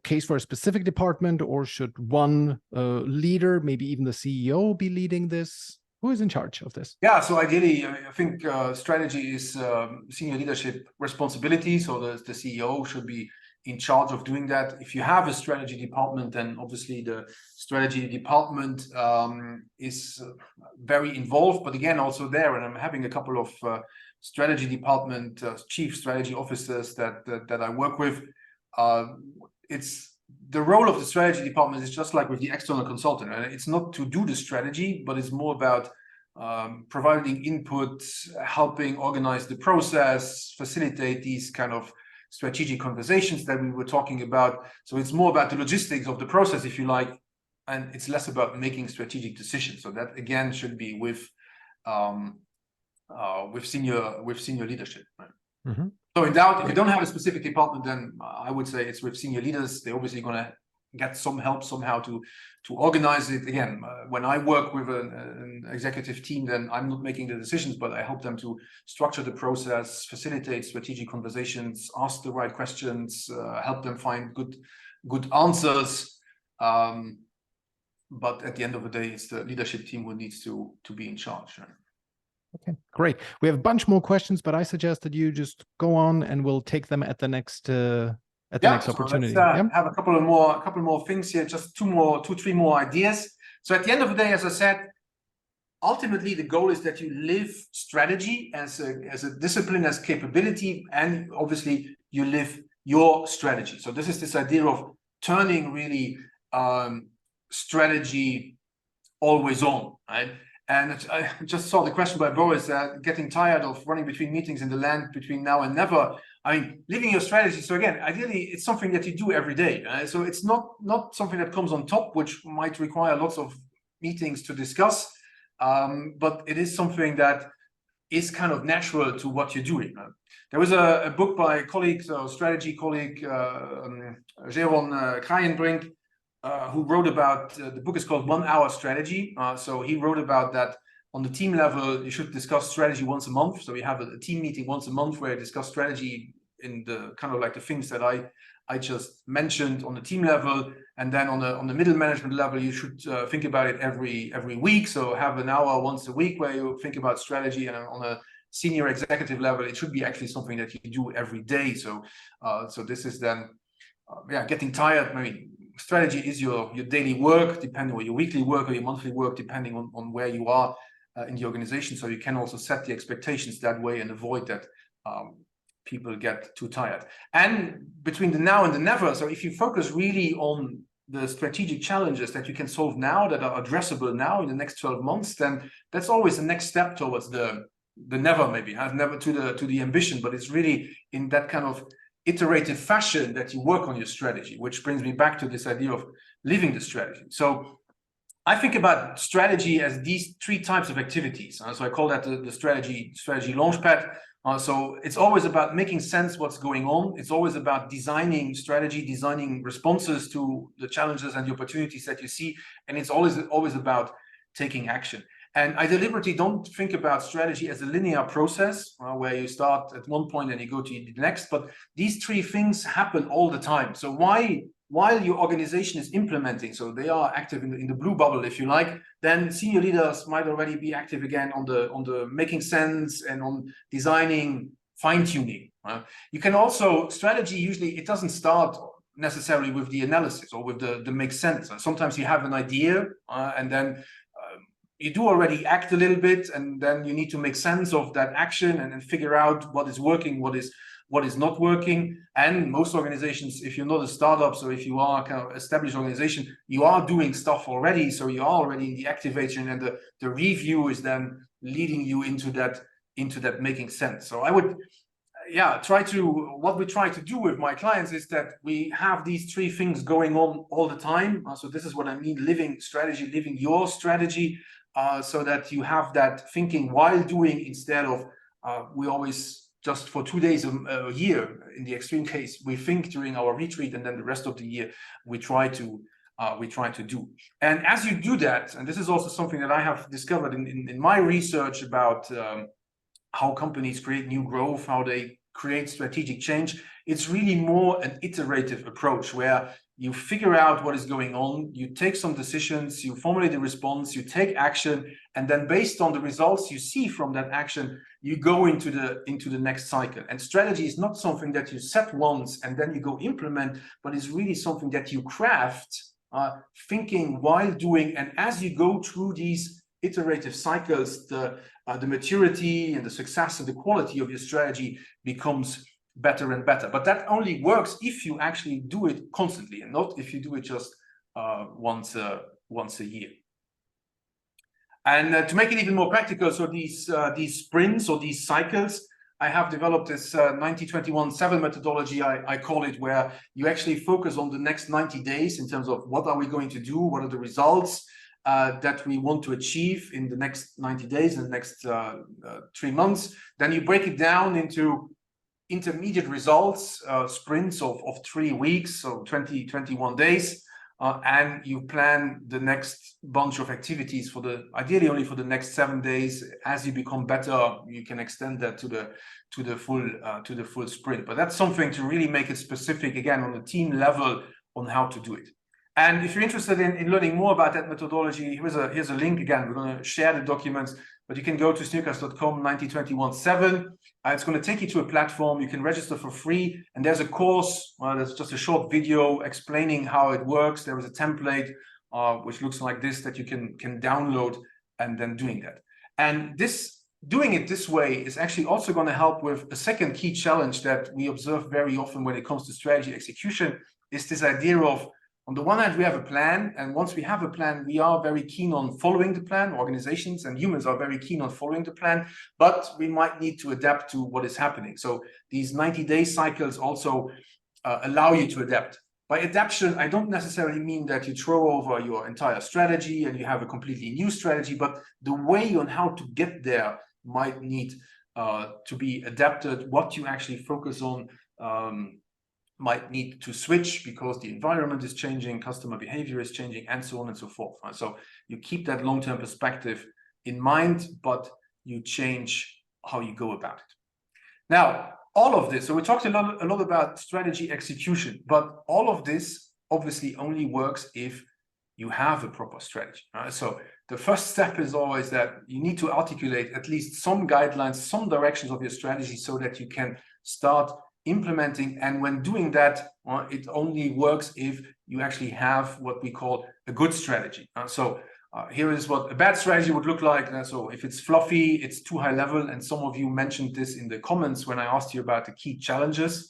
[SPEAKER 2] case for a specific department, or should one leader, maybe even the CEO, be leading this? Who is in charge of this? Yeah,
[SPEAKER 1] so ideally, I think strategy is senior leadership responsibility. So the CEO should be in charge of doing that. If you have a strategy department, then obviously the strategy department is very involved. But again, also there, and I'm having a couple of strategy department chief strategy officers that I work with. It's the role of the strategy department is just like with the external consultant. And it's not to do the strategy, but it's more about providing input, helping organize the process, facilitate these kind of strategic conversations that we were talking about. So it's more about the logistics of the process, if you like, and it's less about making strategic decisions. So that again should be with senior leadership. Right?
[SPEAKER 2] Mm-hmm.
[SPEAKER 1] So in doubt, if you don't have a specific department, then I would say it's with senior leaders. They're obviously going to get some help somehow to organize it. Again, when I work with an executive team, then I'm not making the decisions, but I help them to structure the process, facilitate strategic conversations, ask the right questions, help them find good answers. But at the end of the day, it's the leadership team who needs to be in charge. Right?
[SPEAKER 2] Okay, great. We have a bunch more questions, but I suggest that you just go on and we'll take them at the next next opportunity.
[SPEAKER 1] Let's have a couple more things here, just three more ideas. So at the end of the day, as I said, ultimately the goal is that you live strategy as a discipline, as capability, and obviously you live your strategy. So this idea of turning really strategy always on, right? And I just saw the question by Boris, getting tired of running between meetings in the land between now and never. I mean, living your strategy. So again, ideally, it's something that you do every day. So it's not something that comes on top, which might require lots of meetings to discuss. But it is something that is kind of natural to what you're doing. There was a book by strategy colleague, Jeroen Kraaienbrink, who wrote about, the book is called 1 Hour Strategy. So he wrote about that on the team level, you should discuss strategy once a month. So we have a team meeting once a month where I discuss strategy in the kind of like the things that I just mentioned on the team level. And then on the middle management level, you should think about it every week. So have an hour once a week where you think about strategy, and on a senior executive level, it should be actually something that you do every day. So this is then, getting tired. I mean, strategy is your daily work, depending on your weekly work or your monthly work, depending on where you are in the organization. So you can also set the expectations that way and avoid that people get too tired. And between the now and the never, so if you focus really on the strategic challenges that you can solve now, that are addressable now in the next 12 months, then that's always the next step towards the never, maybe never to the ambition, but it's really in that kind of iterative fashion that you work on your strategy, which brings me back to this idea of living the strategy. So I think about strategy as these 3 types of activities. So I call that the strategy launchpad. So it's always about making sense what's going on. It's always about designing strategy, designing responses to the challenges and the opportunities that you see. And it's always about taking action. And I deliberately don't think about strategy as a linear process where you start at one point and you go to the next, but these 3 things happen all the time. So while your organization is implementing, so they are active in the blue bubble, if you like, then senior leaders might already be active again on the making sense and on designing, fine-tuning. You can also, strategy usually, it doesn't start necessarily with the analysis or with the make sense. Sometimes you have an idea and then you do already act a little bit, and then you need to make sense of that action and figure out what is working, what is not working. And most organizations, if you're not a startup, so if you are kind of established organization, you are doing stuff already. So you are already in the activation, and the review is then leading you into that making sense. So I would, what we try to do with my clients is that we have these 3 things going on all the time. So this is what I mean, living strategy, living your strategy. So that you have that thinking while doing, instead of we always just for 2 days a year, in the extreme case, we think during our retreat, and then the rest of the year we try to do. And as you do that, and this is also something that I have discovered in my research about how companies create new growth, how they create strategic change. It's really more an iterative approach where you figure out what is going on, you take some decisions, you formulate a response, you take action, and then based on the results you see from that action, you go into the next cycle. And strategy is not something that you set once and then you go implement, but it's really something that you craft, thinking while doing, and as you go through these iterative cycles, the maturity and the success and the quality of your strategy becomes better and better. But that only works if you actually do it constantly and not if you do it just once a year. And to make it even more practical, so these sprints or these cycles, I have developed this 90-21-7 methodology, I call it, where you actually focus on the next 90 days in terms of what are we going to do, what are the results that we want to achieve in the next 90 days, in the next 3 months. Then you break it down into intermediate results, sprints of 3 weeks, so 21 days, and you plan the next bunch of activities for ideally only for the next 7 days. As you become better, you can extend that to the full sprint. But that's something to really make it specific, again, on the team level on how to do it. And if you're interested in learning more about that methodology, here's a link. Again, we're going to share the documents, but you can go to snookercast.com 90-21-7. It's going to take you to a platform. You can register for free, and there's a course. There's just a short video explaining how it works. There is a template which looks like this that you can download, and then doing that. And doing it this way is actually also going to help with a second key challenge that we observe very often when it comes to strategy execution, is this idea of, on the one hand, we have a plan, and once we have a plan, we are very keen on following the plan. Organizations and humans are very keen on following the plan, but we might need to adapt to what is happening. So these 90-day cycles also allow you to adapt. By adaptation, I don't necessarily mean that you throw over your entire strategy and you have a completely new strategy, but the way on how to get there might need to be adapted. What you actually focus on might need to switch because the environment is changing, customer behavior is changing, and so on and so forth. So you keep that long-term perspective in mind, but you change how you go about it. Now, all of this, so we talked a lot about strategy execution, but all of this obviously only works if you have a proper strategy. So the first step is always that you need to articulate at least some guidelines, some directions of your strategy so that you can start implementing. And when doing that, it only works if you actually have what we call a good strategy. Here is what a bad strategy would look like. So if it's fluffy, it's too high level, and some of you mentioned this in the comments when I asked you about the key challenges.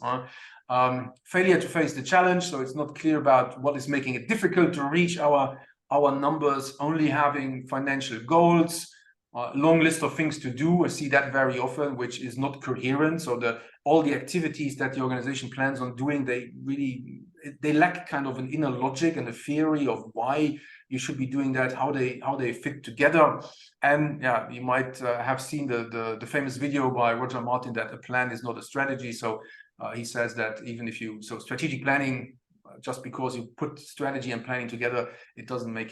[SPEAKER 1] Failure to face the challenge, so it's not clear about what is making it difficult to reach our numbers, only having financial goals, long list of things to do. I see that very often, which is not coherent. So all the activities that the organization plans on doing, they lack kind of an inner logic and a theory of why you should be doing that, how they fit together. And yeah, you might have seen the famous video by Roger Martin that a plan is not a strategy. So he says that even if strategic planning, just because you put strategy and planning together, it doesn't make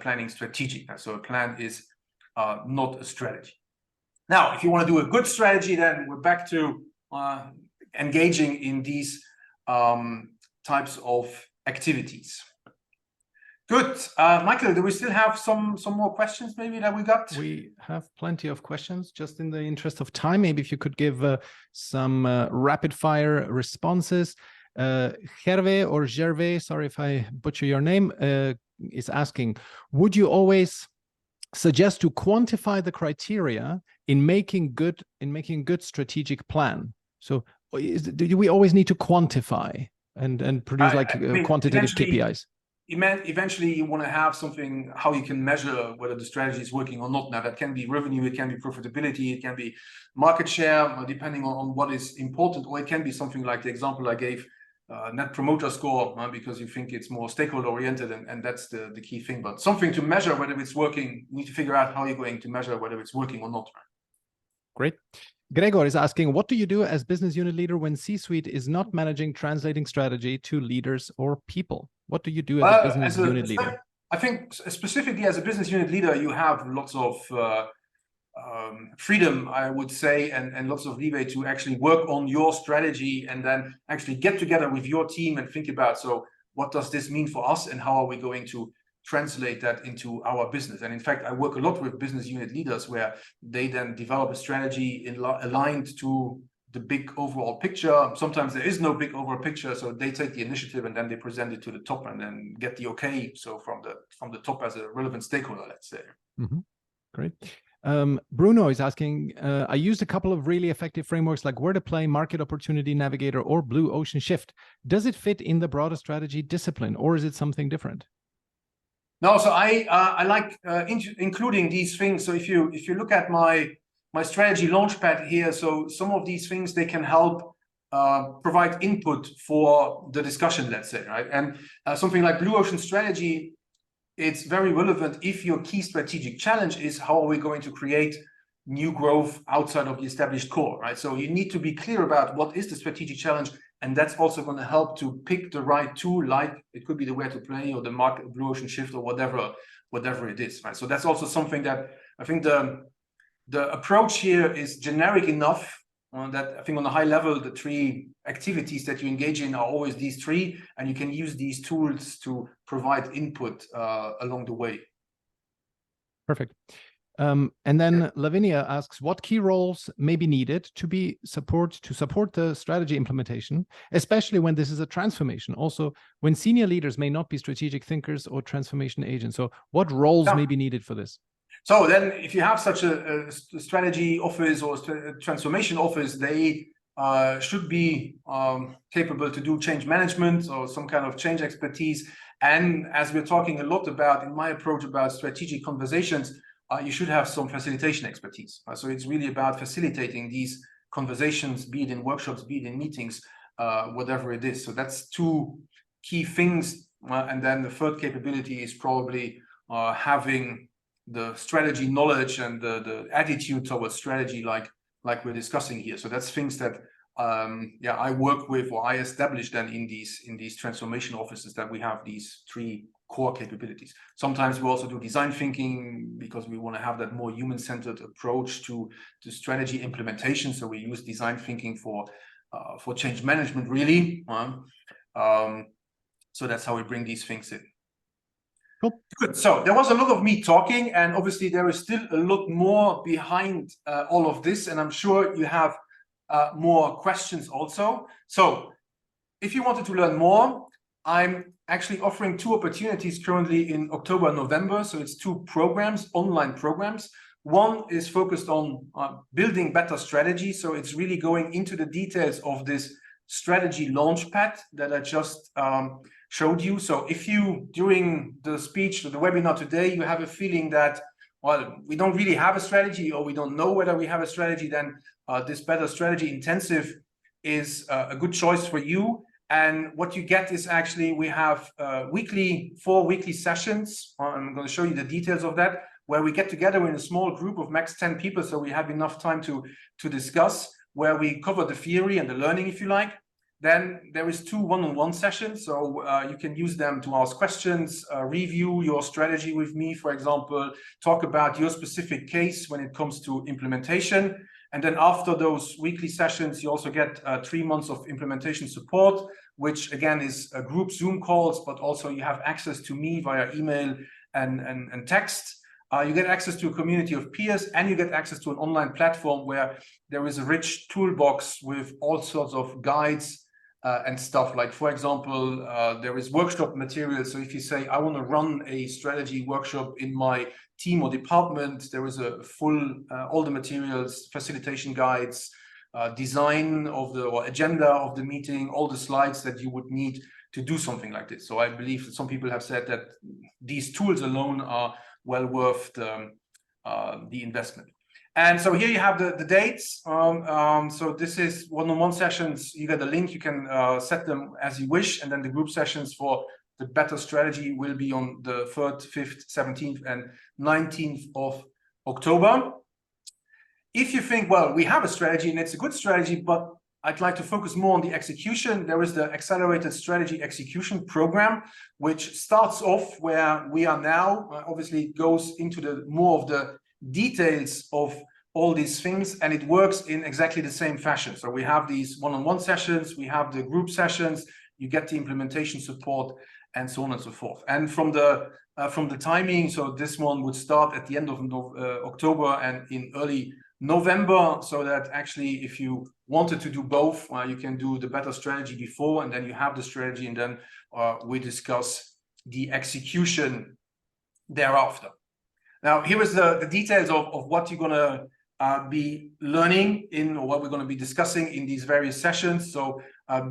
[SPEAKER 1] planning strategic. So a plan is not a strategy. Now, if you want to do a good strategy, then we're back to engaging in these types of activities. Good. Michael, do we still have some more questions maybe that we got?
[SPEAKER 2] We have plenty of questions. Just in the interest of time, maybe if you could give some rapid fire responses. Hervé or Gervais, sorry if I butcher your name, is asking, would you always suggest to quantify the criteria in making good strategic plan? So do we always need to quantify and produce quantitative KPIs?
[SPEAKER 1] Eventually you want to have something how you can measure whether the strategy is working or not. Now that can be revenue, it can be profitability, it can be market share, depending on what is important, or it can be something like the example I gave, net promoter score, because you think it's more stakeholder oriented, and that's the key thing. But something to measure whether it's working, you need to figure out how you're going to measure whether it's working or not.
[SPEAKER 2] Great. Gregor is asking, what do you do as business unit leader when C-suite is not managing translating strategy to leaders or people? What do you do as a business unit leader?
[SPEAKER 1] I think specifically as a business unit leader, you have lots of freedom, I would say, and lots of leeway to actually work on your strategy and then actually get together with your team and think about, so what does this mean for us and how are we going to translate that into our business? And in fact, I work a lot with business unit leaders where they then develop a strategy aligned to the big overall picture. Sometimes there is no big overall picture, so they take the initiative and then they present it to the top and then get the okay. So from the top as a relevant stakeholder, let's say.
[SPEAKER 2] Mm-hmm. Great. Bruno is asking, I used a couple of really effective frameworks like Where to Play, Market Opportunity Navigator, or Blue Ocean Shift. Does it fit in the broader strategy discipline, or is it something different?
[SPEAKER 1] No, so I like including these things. So if you look at my strategy launchpad here, so some of these things, they can help provide input for the discussion, let's say, right? And something like Blue Ocean Strategy, it's very relevant if your key strategic challenge is how are we going to create new growth outside of the established core, right? So you need to be clear about what is the strategic challenge, and that's also going to help to pick the right tool, like it could be the Where to Play or the Market Blue Ocean Shift or whatever it is, right? So that's also something that I think the approach here is generic enough that I think on a high level, the three activities that you engage in are always these three, and you can use these tools to provide input along the way.
[SPEAKER 2] Perfect. And then Lavinia asks, what key roles may be needed to support the strategy implementation, especially when this is a transformation? Also, when senior leaders may not be strategic thinkers or transformation agents. So what roles may be needed for this?
[SPEAKER 1] So then if you have such a strategy office or transformation office, they should be capable to do change management or some kind of change expertise. And as we're talking a lot about, in my approach about strategic conversations, you should have some facilitation expertise. So it's really about facilitating these conversations, be it in workshops, be it in meetings, whatever it is. So that's two key things. And then the third capability is probably having the strategy knowledge and the attitude towards strategy, like we're discussing here. So that's things that I work with, or I establish then in these transformation offices, that we have these three core capabilities. Sometimes we also do design thinking because we want to have that more human-centered approach to strategy implementation. So we use design thinking for change management, really. So that's how we bring these things in.
[SPEAKER 2] Cool.
[SPEAKER 1] Good. So there was a lot of me talking, and obviously there is still a lot more behind all of this, and I'm sure you have more questions also. So if you wanted to learn more, I'm actually offering two opportunities currently in October and November. So it's two programs, online programs. One is focused on building better strategy. So it's really going into the details of this strategy launchpad that I just showed you. So if you, during the speech or the webinar today, you have a feeling that, well, we don't really have a strategy, or we don't know whether we have a strategy, then this Better Strategy Intensive is a good choice for you. And what you get is actually, we have 4 weekly sessions. I'm going to show you the details of that, where we get together in a small group of max 10 people. So we have enough time to discuss, where we cover the theory and the learning, if you like. Then there is 2 one-on-one sessions. So you can use them to ask questions, review your strategy with me, for example, talk about your specific case when it comes to implementation. And then after those weekly sessions, you also get 3 months of implementation support, which again is group Zoom calls, but also you have access to me via email and text. You get access to a community of peers, and you get access to an online platform where there is a rich toolbox with all sorts of guides and stuff. Like, for example, there is workshop material. So if you say, I want to run a strategy workshop in my team or department, there is a full, all the materials, facilitation guides, design of or agenda of the meeting, all the slides that you would need to do something like this. So I believe that some people have said that these tools alone are well worth the investment. And so here you have the dates. So this is one-on-one sessions. You get a link, you can set them as you wish. And then the group sessions for the Better Strategy will be on the 3rd, 5th, 17th, and 19th of October. If you think, well, we have a strategy and it's a good strategy, but I'd like to focus more on the execution, there is the Accelerated Strategy Execution Program, which starts off where we are now. Obviously, it goes into the more of the details of all these things, and it works in exactly the same fashion. So we have these one-on-one sessions, we have the group sessions, you get the implementation support, and so on and so forth. And from the timing, so this one would start at the end of October and in early November, so that actually if you wanted to do both, you can do the better strategy before, and then you have the strategy, and then we discuss the execution thereafter. Now, here is the details of what you're going to be learning in, or what we're going to be discussing in these various sessions. So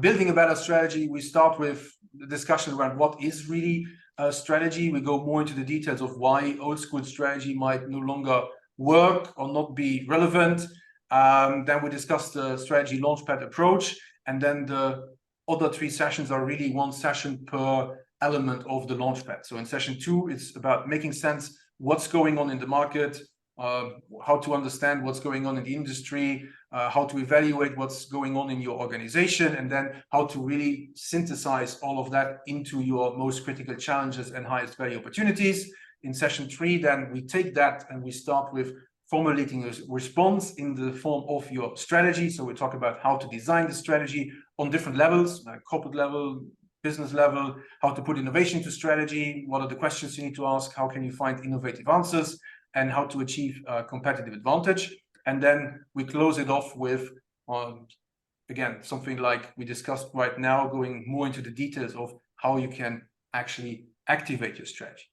[SPEAKER 1] building a better strategy, we start with the discussion around what is really a strategy. We go more into the details of why old school strategy might no longer work or not be relevant. Then we discuss the strategy launchpad approach, and then the other 3 sessions are really 1 session per element of the launchpad. So in session 2, it's about making sense what's going on in the market, how to understand what's going on in the industry, how to evaluate what's going on in your organization, and then how to really synthesize all of that into your most critical challenges and highest value opportunities. In session 3, then we take that and we start with formulating a response in the form of your strategy. So we talk about how to design the strategy on different levels, like corporate level, business level, how to put innovation to strategy, what are the questions you need to ask, how can you find innovative answers, and how to achieve a competitive advantage. And then we close it off with, again, something like we discussed right now, going more into the details of how you can actually activate your strategy.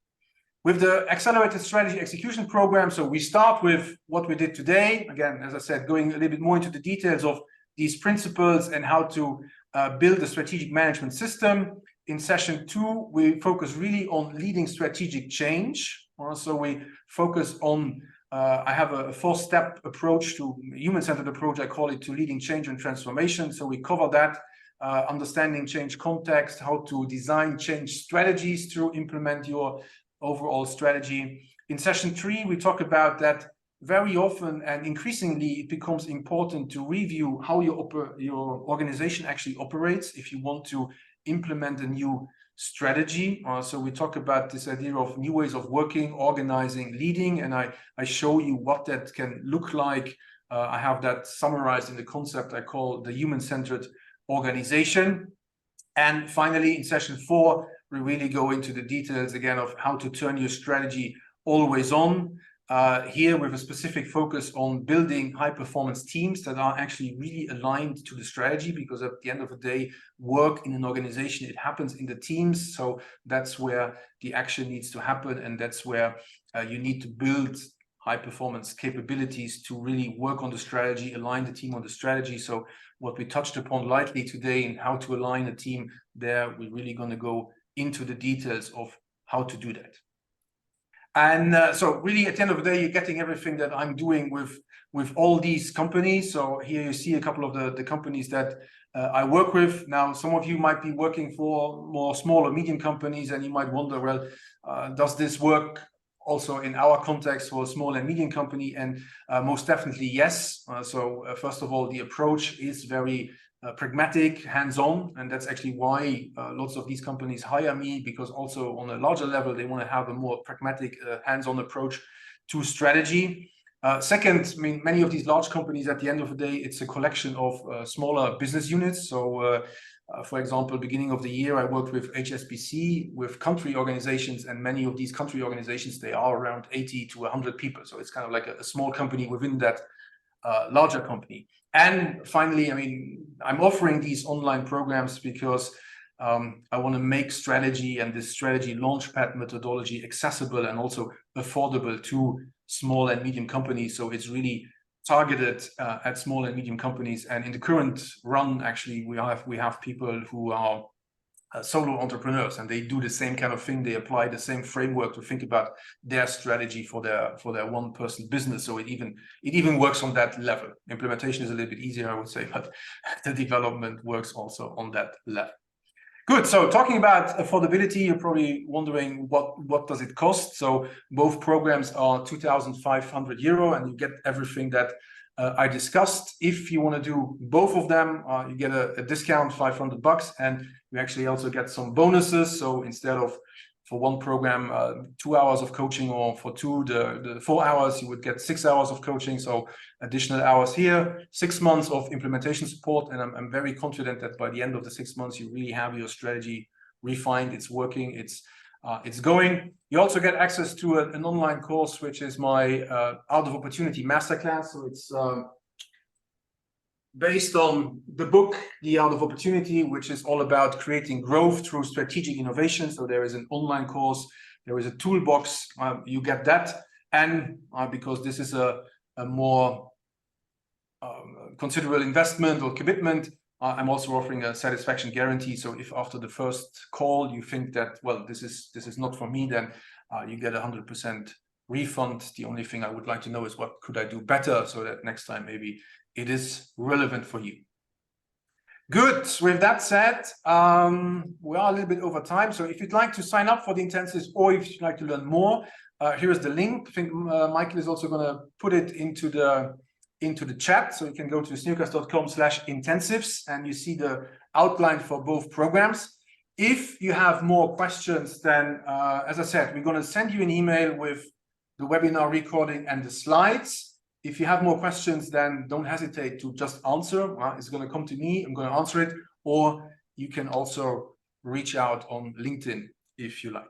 [SPEAKER 1] With the Accelerated Strategy Execution Program, so we start with what we did today. Again, as I said, going a little bit more into the details of these principles and how to build a strategic management system. In session 2, we focus really on leading strategic change. So we focus on, I have a 4-step approach to human-centered approach, I call it, to leading change and transformation. So we cover that, understanding change context, how to design change strategies to implement your overall strategy. In session 3, we talk about that very often and increasingly it becomes important to review how your organization actually operates if you want to implement a new strategy. So we talk about this idea of new ways of working, organizing, leading, and I show you what that can look like. I have that summarized in the concept I call the human-centered organization. And finally, in session 4, we really go into the details again of how to turn your strategy always on. Here with a specific focus on building high-performance teams that are actually really aligned to the strategy, because at the end of the day, work in an organization, it happens in the teams. So that's where the action needs to happen, and that's where you need to build high-performance capabilities to really work on the strategy, align the team on the strategy. So what we touched upon lightly today in how to align a team there, we're really going to go into the details of how to do that. And so really at the end of the day, you're getting everything that I'm doing with all these companies. So here you see a couple of the companies that I work with. Now, some of you might be working for more small or medium companies, and you might wonder, well, does this work also in our context for a small and medium company? And most definitely, yes. So first of all, the approach is very pragmatic, hands-on, and that's actually why lots of these companies hire me, because also on a larger level, they want to have a more pragmatic, hands-on approach to strategy. Second, I mean, many of these large companies, at the end of the day, it's a collection of smaller business units. So, for example, beginning of the year, I worked with HSBC, with country organizations, and many of these country organizations, they are around 80 to 100 people. So it's kind of like a small company within that larger company. And finally, I mean, I'm offering these online programs because I want to make strategy and this strategy launchpad methodology accessible and also affordable to small and medium companies. So it's really targeted at small and medium companies. And in the current run, actually, we have people who are solo entrepreneurs, and they do the same kind of thing. They apply the same framework to think about their strategy for their one-person business. So it even works on that level. Implementation is a little bit easier, I would say, but the development works also on that level. Good. So talking about affordability, you're probably wondering what does it cost? So both programs are 2,500 euro, and you get everything that I discussed. If you want to do both of them, you get a discount, $500, and you actually also get some bonuses. So instead of for one program, 2 hours of coaching, or for the 4 hours, you would get 6 hours of coaching. So additional hours here, 6 months of implementation support. And I'm very confident that by the end of the 6 months, you really have your strategy refined. It's working. It's going. You also get access to an online course, which is my Out of Opportunity Masterclass. So it's based on the book, The Art of Opportunity, which is all about creating growth through strategic innovation. So there is an online course, there is a toolbox, you get that. And because this is a more considerable investment or commitment, I'm also offering a satisfaction guarantee. So if after the first call you think that, well, this is not for me, then you get 100% refund. The only thing I would like to know is what could I do better so that next time maybe it is relevant for you. Good. With that said, we are a little bit over time. So if you'd like to sign up for the intensives, or if you'd like to learn more, here is the link. I think Michael is also going to put it into the chat. So you can go to sneakers.com/intensives and you see the outline for both programs. If you have more questions, then as I said, we're going to send you an email with the webinar recording and the slides. If you have more questions, then don't hesitate to just answer. It's going to come to me. I'm going to answer it. Or you can also reach out on LinkedIn if you like.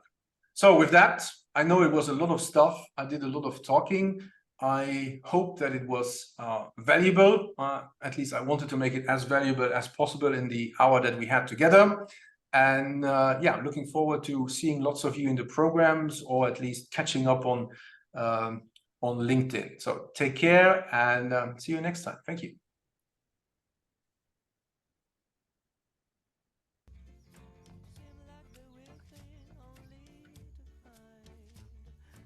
[SPEAKER 1] So with that, I know it was a lot of stuff. I did a lot of talking. I hope that it was valuable. At least I wanted to make it as valuable as possible in the hour that we had together. And yeah, looking forward to seeing lots of you in the programs, or at least catching up on LinkedIn. So take care and see you next time. Thank you.